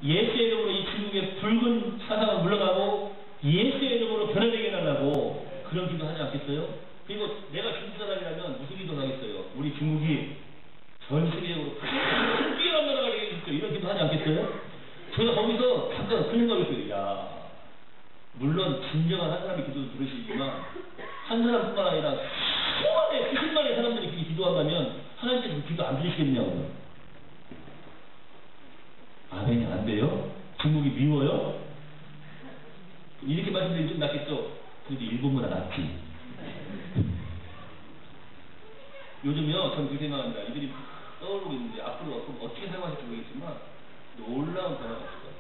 예수의 이름으로 이 중국의 붉은 사상을 물러가고 예수의 이름으로 변화되게 해달라고 그런 기도 하지 않겠어요? 그리고 내가 중국 사람이라면 무슨 기도 하겠어요? 우리 중국이 전 세계적으로 큰 뛰어난 나라가 되게 해주세요. 이런 기도 하지 않겠어요? 제가 거기서 잠깐 그런 생각이 했어요. 야, 물론 진정한 한 사람의 기도도 들으시지만 한 사람뿐만 아니라 수십만의 사람들이 그렇게 기도한다면 하나님께서 그 기도 안 들으시겠냐고요. 아멘이 안 돼요? 중국이 미워요? 이렇게 말씀드리면 좀 낫겠죠? 그래도 일본보다 낫지. 요즘요, 저는 그 생각합니다. 이들이 떠오르고 있는데 앞으로 어떻게 살아갈지 모르겠지만 놀라운 변화가 없어요.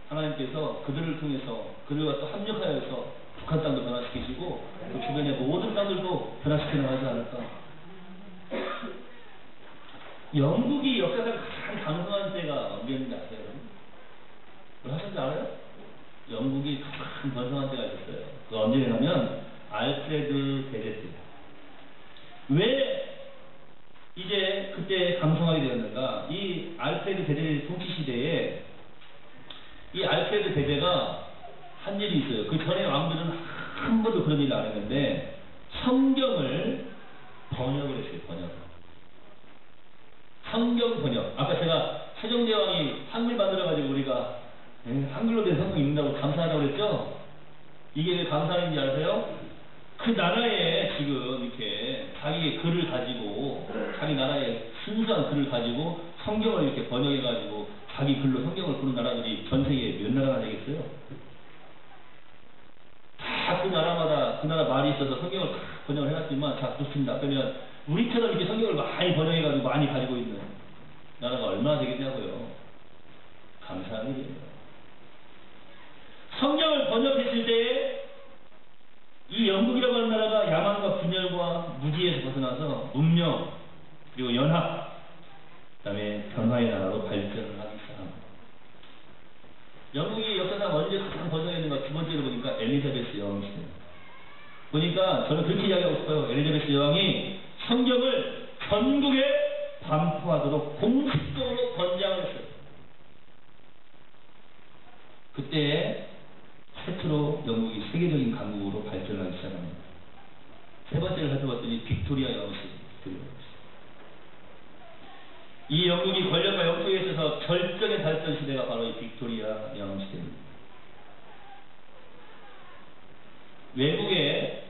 하나님께서 그들을 통해서 그들과 또 합력하여서 북한 땅도 변화시키시고 그 주변의 모든 땅들도 변화시켜 나가지 않을까. 영국이 역사상 가장 강성한 때가 언제였는지 아세요? 그걸 하셨는지 알아요? 영국이 가장 강성한 때가 있었어요. 그 언제냐면 알프레드 대제 때. 왜 이제 그때 강성하게 되었는가? 이 알프레드 대제 통치 시대에 이 알프레드 대제가 한 일이 있어요. 그 전에 왕들은 한 번도 그런 일을 안 했는데 성경을 번역을 했어요. 성경 번역. 아까 제가 세종대왕이 한글 만들어가지고 우리가 한글로 된 성경 읽는다고 감사하다고 그랬죠? 이게 왜 감사한지 아세요? 그 나라에 지금 이렇게 자기의 글을 가지고 자기 나라의 순수한 글을 가지고 성경을 이렇게 번역해가지고 자기 글로 성경을 보는 나라들이 전 세계에 몇 나라나 되겠어요? 다 그 나라마다 그 나라 말이 있어서 성경을 다 번역을 해놨지만 자 좋습니다. 그러면 우리처럼 이렇게 성경을 많이 번역해가지고 많이 가지고 있는 나라가 얼마나 되겠냐고요. 감사한 일이에요. 성경을 번역했을 때 이 영국이라고 하는 나라가 야만과 분열과 무지에서 벗어나서 문명 그리고 연합 그 다음에 변화의 나라로 발전을 하기 시작합니다. 영국이 역사상 언제 가장 번성했는가 두 번째로 보니까 엘리자베스 여왕 시대. 보니까 저는 그렇게 이야기하고 싶어요. 엘리자베스 여왕이 성경을 전국에 반포하도록 공식적으로 권장을 했어요. 그때 최초로 영국이 세계적인 강국으로 발전하기 시작합니다. 세 번째를 살펴봤더니 빅토리아 여왕 시대. 이 영국이 권력과 영토에 있어서 결정의 발전 시대가 바로 이 빅토리아 여왕 시대입니다. 외국에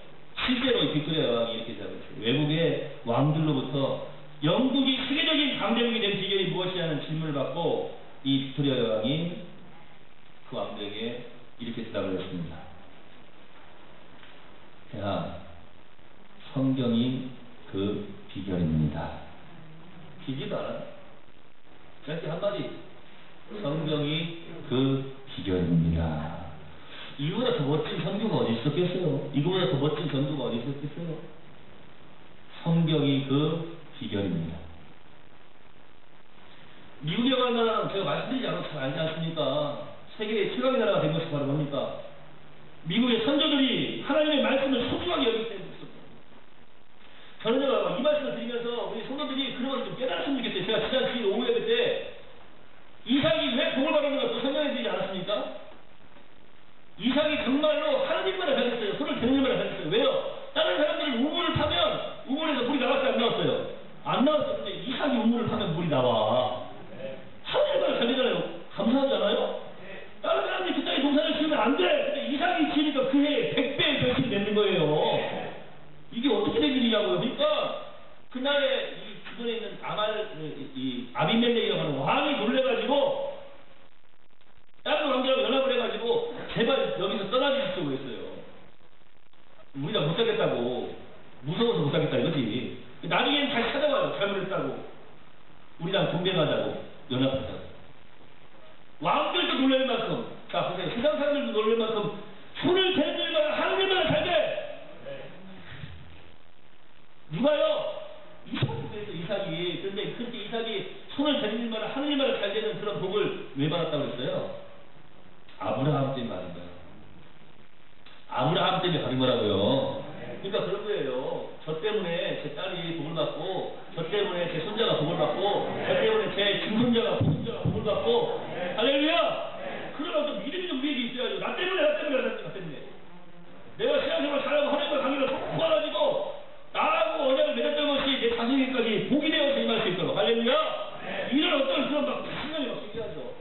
실제로 이 빅토리아 여왕이 이렇게 생각했어요. 외국의 왕들로부터 영국이 세계적인 강대국이 된 비결이 무엇이냐는 질문을 받고 이 빅토리아 여왕이 그 왕들에게 이렇게 대답을 했습니다. 야, 성경이 그 비결입니다. 기지도 않아요. 그렇게 한마디. 성경이 그 비결입니다. 이거보다 더 멋진 선교가 어디 있었겠어요? 이거보다 더 멋진 전도가 어디 있었겠어요? 성경이 그 비결입니다. 미국이라고 하는 나라는 제가 말씀드리지 않아도 잘 알지 않습니까? 세계의 최강의 나라가 된 것이 바로 뭡니까? 미국의 선조들이 하나님의 말씀을 소중하게 여기기 때문에 저는 이 말씀을 드리면서 우리 성도들이 그런 걸 좀 깨달았으면 좋겠어요. 제가 지난 주일 오후 예배 때 이삭이 왜 복을 받았는가 또 설명해 드리지 않았습니까? 이삭이 정말로 하나님만을 가졌어요. 손을 대는 일만을 가졌어요. 왜요? 다른 사람들은 우물을 파면 우물에서 물이 나왔어요? 안 나왔어요? 안 나왔어요. 근데 이삭이 우물을 파면 물이 나와. 하나님만을 가지잖아요. 감사하지 않아요? 다른 사람들이 그 땅에 농사를 지으면 안 돼. 근데 이삭이 지으니까 그 해에 100배의 결실이 맺는 거예요. 이게 어떻게 된 일이냐고요. 그러니까 그날에 이 주변에 있는 아비멜렉이라고 하는 왕이 놀래가지고 다른 왕들하고 연합을 해가지고 제발 여기서 떠나주십시오 했어요. 우리가 못 살겠다고. 무서워서 못 살겠다 이거지. 나중에는 다시 찾아와요. 잘못했다고. 우리랑 동맹하자고. 연합하자고. 왕들도 놀랄 만큼, 자 보세요. 세상 사람들도 놀랄 만큼 손을 대는 일만 하는 일만 잘 돼. 누가요? 이삭이 그랬어. 이삭이. 그런데 그렇게 이삭이 손을 대는 일만 하는 일만 잘 되는 그런 복을 왜 받았다고 그랬어요? 아브라함 때문에 받은 거예요. 아브라함 때문에 받은 거라고요. 그러니까 그런 거예요. 저 때문에 제 딸이 복을 받고, 저 때문에 제 손자가 복을 받고, 저 때문에 제 증손자가 복을 받고, 할렐루야! 그런 어떤 믿음이 좀 우리에게 있어야죠. 나 때문에. 내가 신앙생활 잘하고 하나님과 관계를 톡 모아가지고 나하고 언약을 맺었던 것이 내 자식에게까지 복이 되어서 임할 수 있도록. 할렐루야! 이런 어떤 그런 막 신앙이 막 생겨야죠.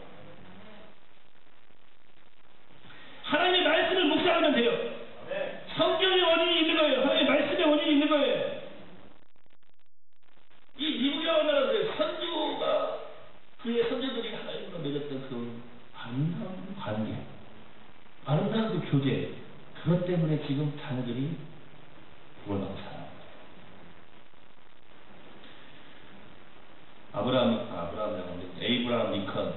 하나님의 말씀을 묵상하면 돼요. 성경의 원인이 있는 거예요. 하나님의 말씀의 원인이 있는 거예요. 이 미국이라고 하는 선주가 그의 선조들이 하나님과 맺었던 그 아름다운 관계, 아름다운 그 교제, 그것 때문에 지금 자녀들이 복을 받고 살아요. 에이브라함 링컨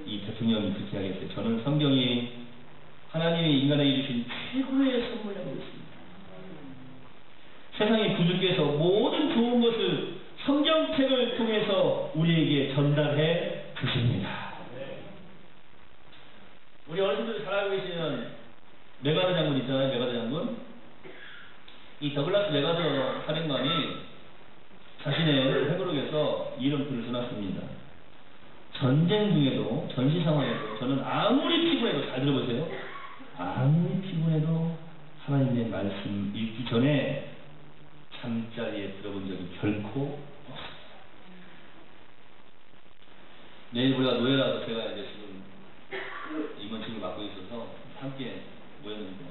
이 대통령이 그렇게 이야기했어요. 저는 성경이 하나님이 인간에게 주신 최고의 선물이라고 했습니다. 세상의 구주께서 모든 좋은 것을 성경책을 책을 통해서 우리에게 전달해 주십니다. 우리 어르신들이 잘 알고 계시는 메가더 장군 있잖아요. 메가더 장군. 이 더글라스 메가더 사령관이 자신의 회고록에서 이런 글을 써놨습니다. 전쟁 중에도, 전시 상황에도 저는 아무리 피곤해도, 잘 들어보세요, 아무리 피곤해도 하나님의 말씀 읽기 전에 잠자리에 들어본 적이 결코 없습니다. 내일 우리가 노예라서 제가 이제 지금 임원직을 맡고 있어서 함께 모였는데,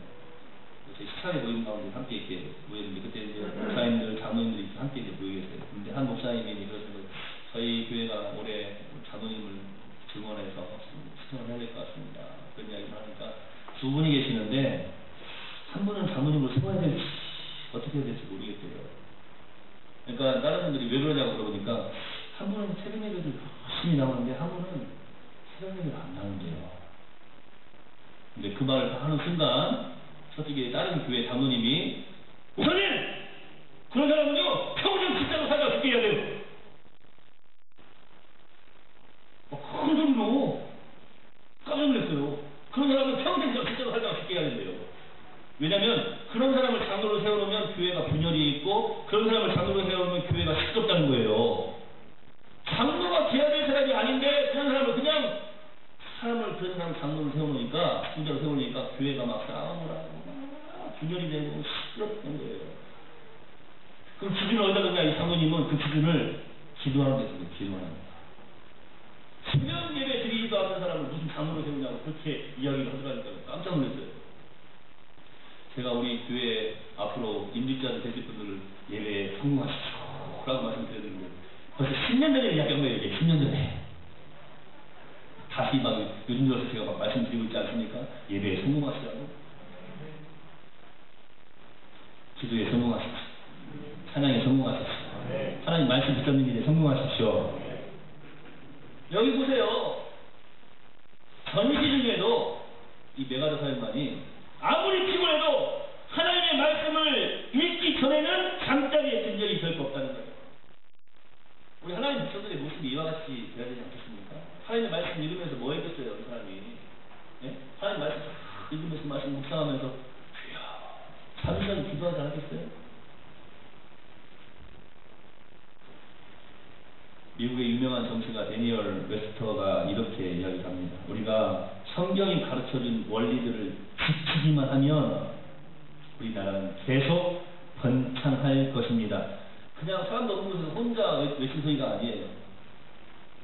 제 식사회 모임 가운데 함께 이렇게 모였는데, 그때 이제 목사님들, 장로님들이 함께 이제 모여 계세요. 근데 한 목사님이 그러시는, 저희 교회가 올해 장로님을 증원해서 수정을 해야 될 것 같습니다. 그런 이야기를 하니까 두 분이 계시는데, 한 분은 장로님을 세워야 될지 어떻게 해야 될지 모르겠대요. 그러니까 다른 분들이 왜 그러냐고 물어보니까, 한 분은 새벽 예배를 열심히 나오는데 한 분은 새벽 예배를 안 나오는데요. 근데 그 말을 하는 순간 저쪽에 다른 교회 장로님이, 목사님! 그런 사람은요 평생 진짜로 살다 죽게 해야 돼요. 큰 소리로 깜짝 놀랐어요. 그런 사람은 평생 진짜로 살다가 죽게 해야 된대요. 왜냐면 그런 사람을 장로로 세워놓으면 교회가 분열이 있고, 그런 사람을 장로로 세워놓으면 교회가 시끄럽다는 거예요. 장로가 돼야 될 사람이 아닌데 그런 사람을 그냥 그런 사람 장로를 세워놓으니까, 신자로 세워놓으니까 교회가 막 싸움을 하고 막 분열이 되고 시끄럽다는 거예요. 그럼 기준을 어디다 넣냐? 이 장로님은 그 기준을 기도하는 데서 기도하는 거예요. 수면 예배 드리지도 않는 사람을 무슨 장로로 세우냐고 그렇게 이야기를 하더라니까 깜짝 놀랐어요. 제가 우리 교회 앞으로 인직자들 되실 분들을 예배에 성공하십시오 라고 말씀드렸는데, 벌써 10년 전에 이야기한 거예요. 이게 10년 전에. 다시 막 요즘 들어서 제가 막 말씀드리고 있지 않습니까? 예배에 성공하시라고. 기도에 성공하십시오. 찬양에 성공하십시오. 하나님 말씀 붙잡는 일에 성공하십시오. 여기 보세요. 전시 중에도 이 메가더 사령관이 아무리 피곤해도 하나님의 말씀을 읽기 전에는 잠자리에 든 적이 결코 없다는 거예요. 우리 하나님 백성들의 모습이 이와 같이 돼야 되지 않겠습니까? 하나님의 말씀 읽으면서 뭐 했겠어요, 이 사람이? 예? 하나님 말씀 읽으면서 말씀 묵상하면서 주여 잠시라도 기도하지 않았겠어요? 미국의 유명한 정치가 데니얼 웨스터가 이렇게 이야기합니다. 우리가 성경이 가르쳐준 원리들을 지키기만 하면 우리나라는 계속 번창할 것입니다. 그냥 사람도 없는 곳에서 혼자 외친 소리가 아니에요.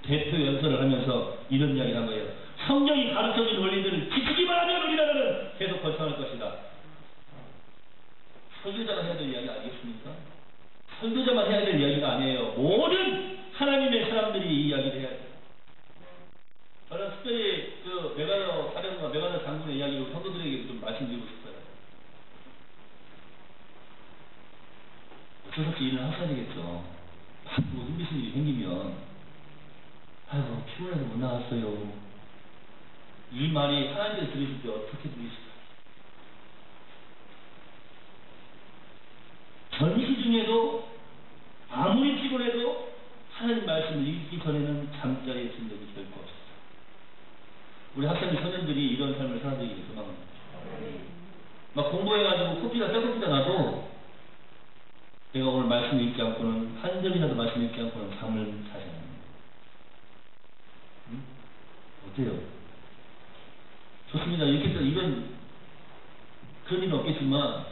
대표 연설을 하면서 이런 이야기를 한 거예요. 성경이 가르쳐준 원리들을 지키기만 하면 우리나라는 계속 번창할 것이다. 설교자가 해야 될 이야기 아니겠습니까? 설교자만 해야 될 이야기가 아니에요. 모든 하나님의 사람들이 이 이야기를 해야 돼요. 저는 특별히 그 메가더 사령관, 메가더 장군의 이야기를 성도들에게 좀 말씀드리고 싶어요. 어쩔 수 없이 일을 하셔야 되겠죠. 바쁘고 힘드신 일이 생기면, 아이고 피곤해서 못 나갔어요. 이 말이 하나님께서 들으실 때 어떻게 들으실까요? 전시 중에도 아무리 피곤해도 하나님 말씀을 읽기 전에는 잠자리에 든 적이 결코 없었어요. 우리 학생들, 소년들이 이런 삶을 살아들이기 소망합니다. 막 공부해가지고 코피가 쇠코피가 나도 내가 오늘 말씀 읽지 않고는, 한 절이라도 말씀 읽지 않고는 잠을 자지 않습니다. 응? 어때요? 좋습니다. 이렇게 이런 그런 일은 없겠지만,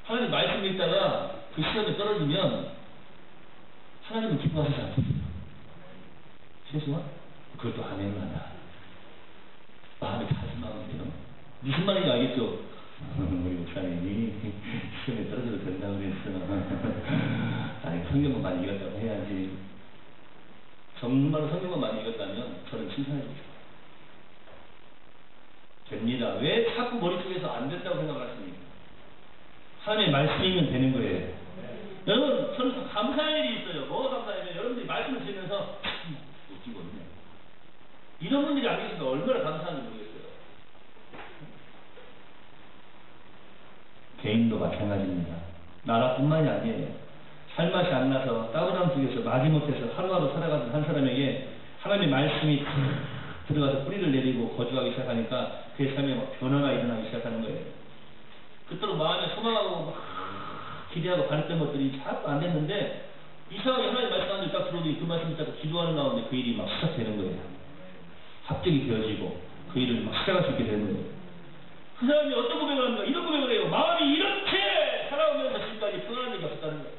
하나님 말씀 읽다가 그 시험에 떨어지면 하나님은 기뻐하시지 않습니다. 최소한 그것도 하나님은 한다. 마음이 다짐하는데요. 무슨 말인지 알겠죠? 우리 목사님이 시험에 떨어져도 된다고 그랬어. 아니, 성경만 많이 읽었다고 해야지. 정말로 성경만 많이 읽었다면 저는 칭찬해 주고 싶어요. 됩니다. 왜 자꾸 머릿속에서 안 된다고 생각을 하십니까? 하나님의 말씀이면 되는 거예요. 여러분, 저는 감사할 일이 있어요. 뭐가 감사하냐면, 여러분들이 말씀을 들으면서 웃긴 거든요. 이런 분들이 안 계시면 얼마나 감사한지 모르겠어요. 개인도 마찬가지입니다. 나라뿐만이 아니에요. 할 맛이 안 나서 따분함 속에서 마지못해서 하루하루 살아가는 한 사람에게 하나님의 말씀이 들어가서 뿌리를 내리고 거주하기 시작하니까 그의 삶에 막 변화가 일어나기 시작하는 거예요. 그토록 마음에 소망하고 막 기대하고 바랬던 것들이 자꾸 안 됐는데 이상하게 하나님 말씀하는 딱 들어오니 그 말씀을 딱 기도하는 가운데 그 일이 막 시작되는 거예요. 합격이 되어지고 그 일을 막 시작할 수 있게 되는 거예요. 그 사람이 어떤 고백을 합니까? 이런 고백을 해요. 마음이 이렇게 살아오면서 지금까지 평안한 적이 없었다는 거예요.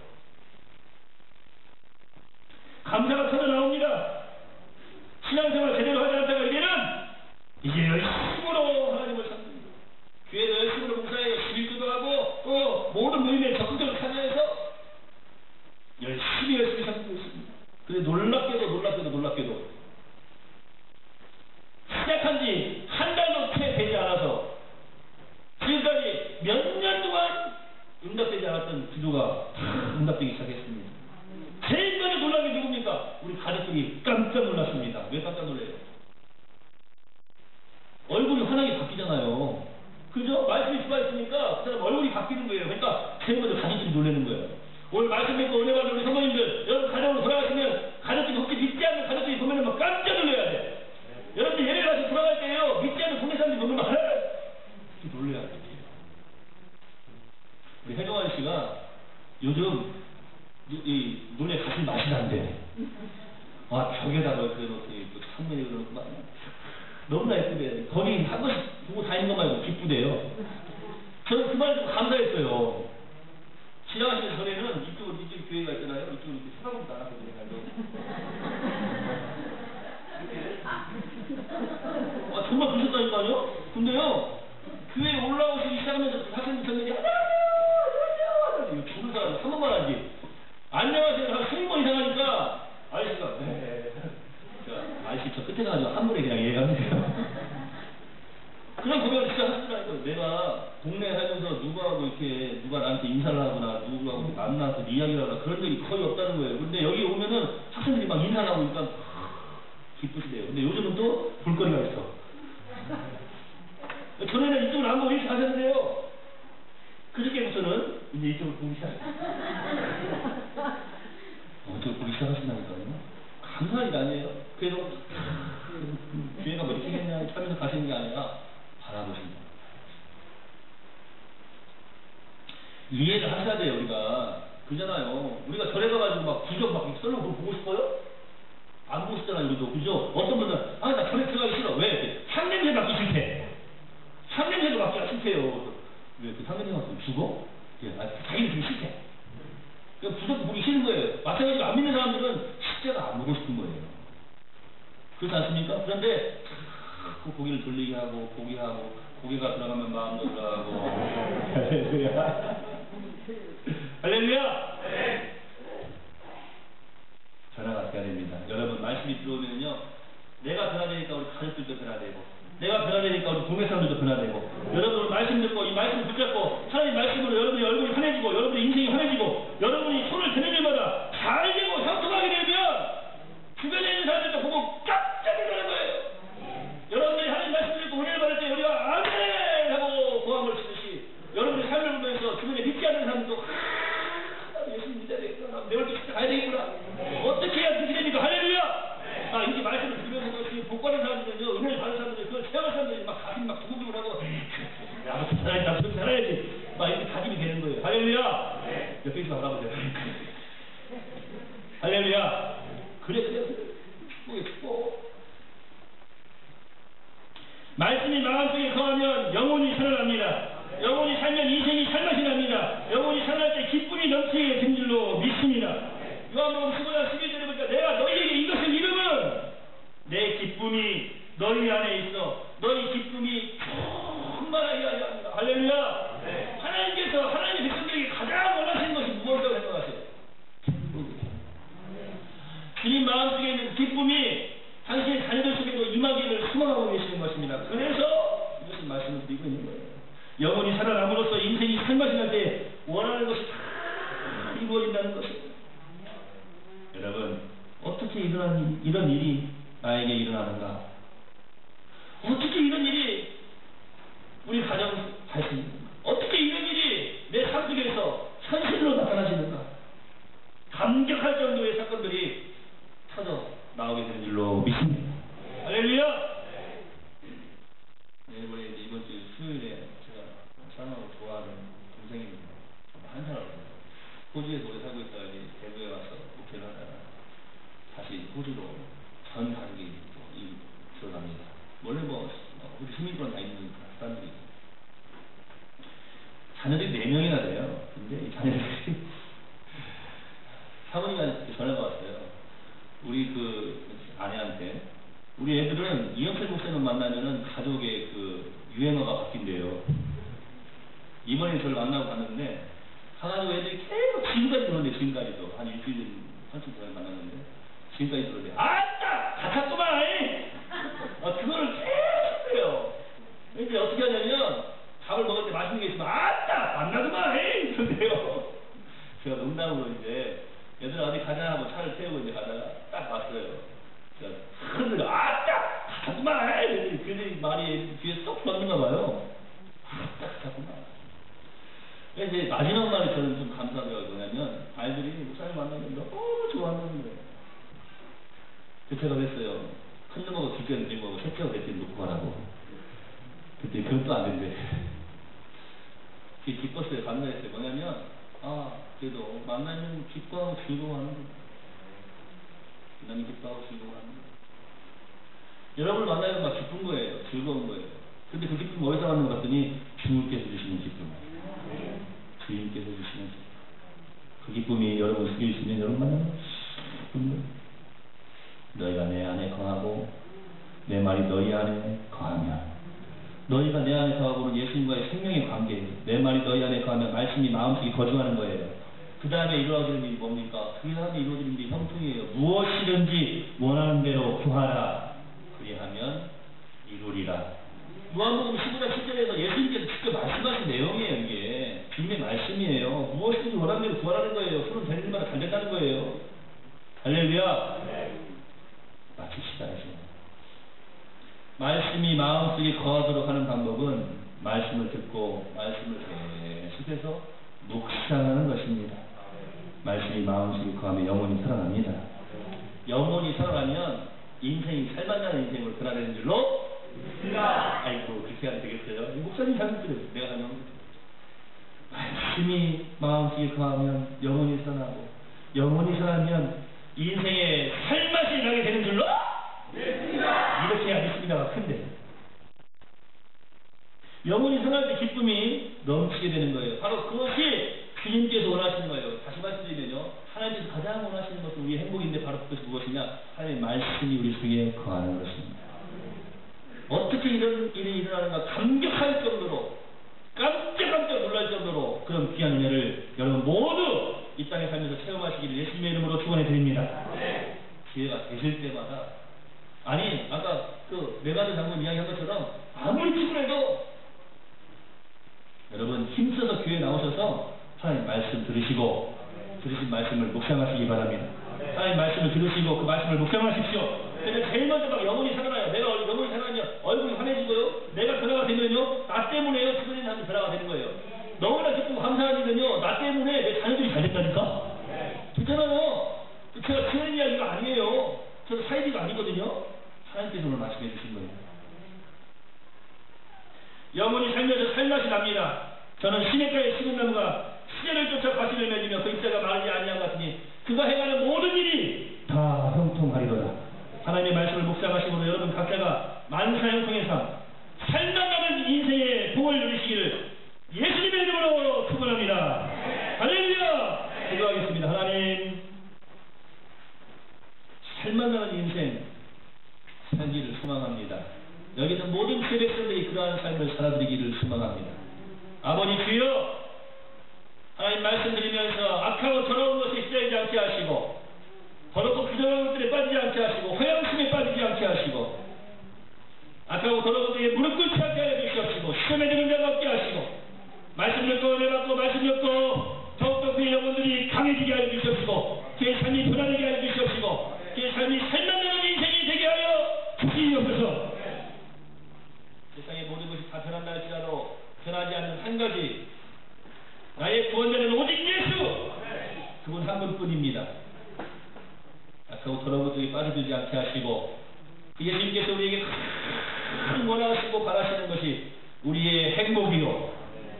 감사가 터져 나옵니다. 신앙생활 제대로 하지 않다가 이제는 이제 열심으로 하나님을 섬깁니다. 교회도 열심으로 봉사해요. 11조도 하고 또 모든 모임에 적극적으로 참여해서 열심히 섬기고 있습니다. 근데 놀랍게도 시작한 지 한 달도 채 되지 않아서 지금까지 몇 년 동안 응답되지 않았던 기도가 응답되기 시작했습니다. 제일 먼저 놀란 게 누굽니까? 우리 가족들이 깜짝 놀랐습니다. 왜 깜짝 놀래요? 얼굴이 환하게 바뀌잖아요. 그죠? 말씀이 들어있으니까 그 사람 얼굴이 바뀌는 거예요. 그러니까 제일 먼저 가족들이 놀라는 거예요. 오늘 말씀 믿고 은혜 받는 우리 성도님들, 여러분 가정으로 돌아가시면 가족들이 혹시 믿지 않는 가족들이 보면 막 깜짝 놀라야 돼. 여러분들 예배 가서 돌아갈 때요, 믿지 않는 동네 사람들이 보면 막 놀라야 돼. 우리 혜정 아저씨가 요즘 이 눈에 가슴 맛이 난대. 아, 벽에다가 이렇게 창문에 그러고 막 너무나 예쁘대. 거기 한 번씩 보고 다니는 것만 해도 기쁘대요. 저는 그 말에 좀 감사했어요. 지나가시기 전에는 이쪽 교회가 있잖아요. 이쪽으로 이렇게 쳐다보지도 않았거든요. 아, 정말 그러셨다니까요? 근데요, 교회에 올라오시기 시작하면서 학생들 전들이 안녕하세요! 죽을 사람 한 번만 하지. 안녕하세요. 한 20번 이상 하니까 아저씨가 아저씨 저 끝에 가가지고 한 번에 그냥 얘기합니다. 그런 고백을 진짜 하시더라고요. 내가 동네에 살면서 누구하고 이렇게 누가 나한테 인사를 하거나 누구하고 만나서 이야기를 하거나 그런 적이 거의 없다는 거예요. 근데 여기 오면은 학생들이 막 인사를 하고 있으니까 기쁘시대요. 근데 요즘은 또 볼거리가 있어. 전에는 이쪽을 안 보고 이렇게 하셨는데요. 그저께부터는 이제 이쪽을 보기 시작했어요. 이쪽을 보기 시작하신다니까요. 감사한 일 아니에요. 그래서 교회가 뭐 이렇게 했냐 하면서 가시는 게 아니라 바라보신다. 이해를 하셔야 돼요. 우리가 그잖아요. 우리가 절에 가가지고 막 구적 막 썰로 보고 싶어요? 안 보고 싶잖아요. 우리도 그죠? 어떤 분은 나 절에 들어가기 싫어. 왜? 향냄새 맡기 싫대. 향냄새도 맡기가 싫대요. 왜 그 향냄새 맡으면 죽어? 자기는 좀 싫대. 구석도 보기 싫은 거예요. 마찬가지로 안 믿는 사람들은 십자가 안 보고 싶은 거예요. 그렇지 않습니까? 그런데 그 고개를 돌리게 하고 포기하고 고개가 들어가면 마음도 들어가고 할렐루야. 할렐루야. 네. 변화가 돼야 됩니다. 여러분 말씀이 들어오면요, 내가 변화되니까 우리 가족들도 변화되고 내가 변화되니까 우리 동네 사람들도 변화되고 여러분 말씀 듣고 이 말씀 붙잡고 하나님 말씀으로 여러분의 얼굴이 환해지고 여러분의 인생이 환해지고 여러분이 손을 드는 일마다 잘 되고 형통하게 되면 주변에 있는 사람들도 보고 깜짝 놀라는 거예요. 여러분들이 하나님 말씀 듣고 은혜를 받을 때 우리가 아멘 하고 고함을 치듯이 여러분의 삶을 보면서 주변에 믿지 않는 사람도 예수님 믿어야 되겠구나. 내 얼굴 진짜 가야 되겠구나. 어떻게 해야 그렇게 됩니까? 할렐루야. 이렇게 말씀을 들으면서 복받은 사람들은요, 은혜를 받은 사람들은 그걸 체험한 사람들이 막 가슴이 막 두근두근하고 나도 살아야지, 나도 살아야지 막 이렇게 다짐이 되는 거예요. 할렐루야. 옆에 있어 바라보세요. 할렐루야. 그래 축복이에요. 축복. 말씀이 마음속에 거하면 영혼이 살아납니다. 영혼이 살면 인생이 살맛이 납니다. 영혼이 살아날 때 기쁨이 넘치게 된 줄로 믿습니다. 요한복음 15장 11절에 보니까 내가 너희에게 이것을 이름은 내 기쁨이 너희 안에 있어 너희 기쁨이 충만하게 하려 합니다. 할렐루야. 네. 하나님께서 하나님의 백성들에게 가장 원하시는 것이 무엇이라고 생각하세요? 주님 마음속에 있는 기쁨이 당신의 자녀들 속에도 임하기를 소망하고 계시는 것입니다. 그래서 이것을 말씀을 드리고 있는 거예요. 영혼이 살아남으로써 인생이 살맛이 날 때 원하는 것이 다 이루어진다는 것입니다. 여러분, 어떻게 이런 일이 나에게 일어나는가? 어떻게 이런 일이 우리 가정 발생입니까? 어떻게 이런 일이 내 삶 속에서 현실로 나타나시는가? 소리로 전 가족이 들어갑니다. 원래 우리 시민권 다 있는 사람들이 자녀들이 4명이나 돼요. 근데 이 자녀들이 사모님한테 전화가 왔어요. 우리 아내한테 우리 애들은 이영철 목사님 만나면은 가족의 유행어가 바뀐대요. 이번에 저를 만나고 갔는데 가가지고 애들이 계속 지금까지 그러는데, 지금까지도 한 일주일 한참 전에 만났는데 지금까지 그러는데 아따 다쳤구만. 그거를 계속 해요. 이제 어떻게 하냐면 밥을 먹을 때 맛있는 게 있으면 아따 만나구만 그런데요. 제가 농담으로 이제 얘들아 어디 가자 하고 차를 태우고 이제 가다가 딱 왔어요. 제가 흔들어 아따 다쳤구만. 그들이 말이 귀에 쏙 들었는가 봐요. 아따 다쳤구만. 이제 마지막 말이 저는 좀 감사하더라고요. 뭐냐면 아이들이 목사님 만나면 너무 좋아하는 거예요. 제가 그랬어요. 큰 놈하고 둘째는 들고 셋째하고 넷째는 놓고 가라고. 그때 그건 또 안 된대. 기뻤어요. 감사했어요. 뭐냐면 그래도 만나면 기뻐하고 즐거워하는 거예요. 만나면 기뻐하고 즐거워하는 거예요. 여러분을 만나면 막 기쁜 거예요. 즐거운 거예요. 근데 그 기쁨 어디서 왔는 것 같더니 주님께서 주시는 기쁨. 주님께서 주시는 기쁨. 그 기쁨이 여러분 속에 있으면 여러분 만나면 기쁜 거예요. 너희가 내 안에 거하고 내 말이 너희 안에 거하면, 너희가 내 안에 거하고는 예수님과의 생명의 관계예요. 내 말이 너희 안에 거하면 말씀이 마음속에 거주하는 거예요. 그 다음에 이루어지는 일이 뭡니까? 그 다음에 이루어지는 일이 형통이에요. 무엇이든지 원하는 대로 구하라. 그리하면 이루리라. 요한복음 15장 7절에서 예수님께서 직접 말씀하신 내용이에요. 이게 주님의 말씀이에요. 무엇이든지 원하는 대로 구하라는 거예요. 손은 되는 일마다 잘 된다는 거예요. 할렐루야. 마칩시다. 말씀이 마음속에 거하도록 하는 방법은 말씀을 듣고 말씀을 계속해서 묵상하는 것입니다. 말씀이 마음속에 거하면 영혼이 살아납니다. 영혼이 살아나면 인생이 살만나는 인생으로 변화되는 줄로 믿습니다. 아이고 그렇게 하면 되겠어요. 목사님 잘못들어요. 내가 하면 말씀이 마음속에 거하면 영혼이 살아나고, 영혼이 살아나면 인생에 살맛이 나게 되는 줄로 믿습니다. 이렇게 해야 믿습니다가 큰데, 영혼이 살아날 때 기쁨이 넘치게 되는 거예요. 바로 그것이 주님께서 원하시는 거예요. 다시 말씀드리면요, 하나님께서 가장 원하시는 것은 우리의 행복인데 바로 그것이 무엇이냐? 하나님의 말씀이 우리 속에 거하는 것입니다. 어떻게 이런 일이 일어나는가 감격할 정도로, 깜짝깜짝 놀랄 정도로 그런 귀한 은혜를 여러분 모두 이 땅에 살면서 체험하시기를 예수님의 이름으로 축원해 드립니다. 기회가 되실 때마다, 아니 아까 메가드 장군 이야기한 것처럼 아무리 피곤해도 여러분 힘써서 교회에 나오셔서 하나님 말씀 들으시고 들으신 말씀을 묵상하시기 바랍니다. 하나님 말씀을 들으시고 그 말씀을 묵상하십시오. 그래서 제일 먼저 막 영혼이 살아나요. 내가 영혼이 살아나면 얼굴이 환해지고요. 내가 변화가 되면요, 나 때문에요, 주변에 사람이 변화가 되는 거예요. 너무나 기쁘고 감사한 일은요, 나 때문에 내 자녀들이 잘 된다니까? 그렇잖아요. 제가 그런 이야기가 아니에요. 저도 사이비가 아니거든요. 하나님께서 오늘 말씀해 주신 거예요. 영혼이 살면서 살맛이 납니다. 저는 시냇가의 시금나무가 시절을 쫓아 과실을 맺으며 그 잎사가 마르지 아니한 같으니 그가 행하는 모든 일이 다 형통하리로다. 하나님의 말씀을 묵상하시므로 여러분 각자가 만사 형통의 삶, 살만나는 인생의 복을 누리시기를 예수님의 이름으로 축원합니다. 할렐루야. 기도하겠습니다. 하나님, 살만나는 인생 살기를 소망합니다. 여기 있는 모든 세백성들이 그러한 삶을 살아드리기를 소망합니다. 아버지 주여, 하나님 말씀드리면서 악하고 더러운 것에 시달리지 않게 하시고, 더럽고 부정한 것들에 빠지지 않게 하시고, 회양심에 빠지지 않게 하시고, 악하고 더러운 것들에 무릎 꿇지 않게 하여 주시옵시고, 시험에 드는 자가 없게 하시고, 말씀 듣고 내받고 말씀 듣고 더욱더 그의 영혼들이 강해지게 하여 주시옵시고, 그의 삶이 변화되게 하여 주시옵시고, 그의 삶이 살만나는 인생이 되게 하여 주시옵소서. 세상의 모든 것이 다 변한다 할지라도 변하지 않는 한 가지, 나의 구원자는 오직 예수, 그분 한 분뿐입니다. 악하고 더러운 것들이 빠져들지 않게 하시고, 그 예수님께서 우리에게 큰 원하시고 바라시는 것이 우리의 행복이요,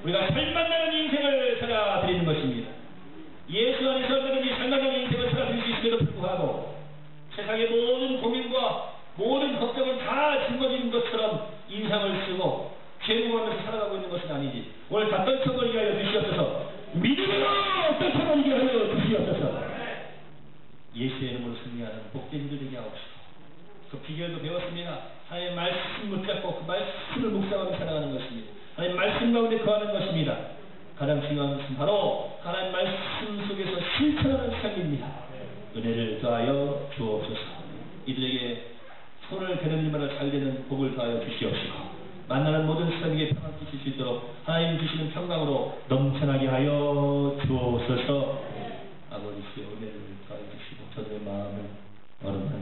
우리가 살만나는 인생을 살아드리는 것입니다. 예수 안에서 얼마든지 살만나는 인생을 살아드릴 수 있음에도 불구하고 세상의 비결도 배웠습니다. 하나님의 말씀 붙잡고 그 말씀을 묵상하며 살아가는 것입니다. 하나님의 말씀 가운데 거하는 것입니다. 가장 중요한 것은 바로 하나님의 말씀 속에서 실천하는 삶입니다. 은혜를 더하여 주옵소서. 이들에게 손을 대는 일마다 잘 되는 복을 더하여 주시옵시고 만나는 모든 사람에게 평안 주실 수 있도록 하나님 주시는 평강으로 넘쳐나게 하여 주옵소서. 아버지시여 은혜를 더하여 주시고 저들의 마음을 어른하여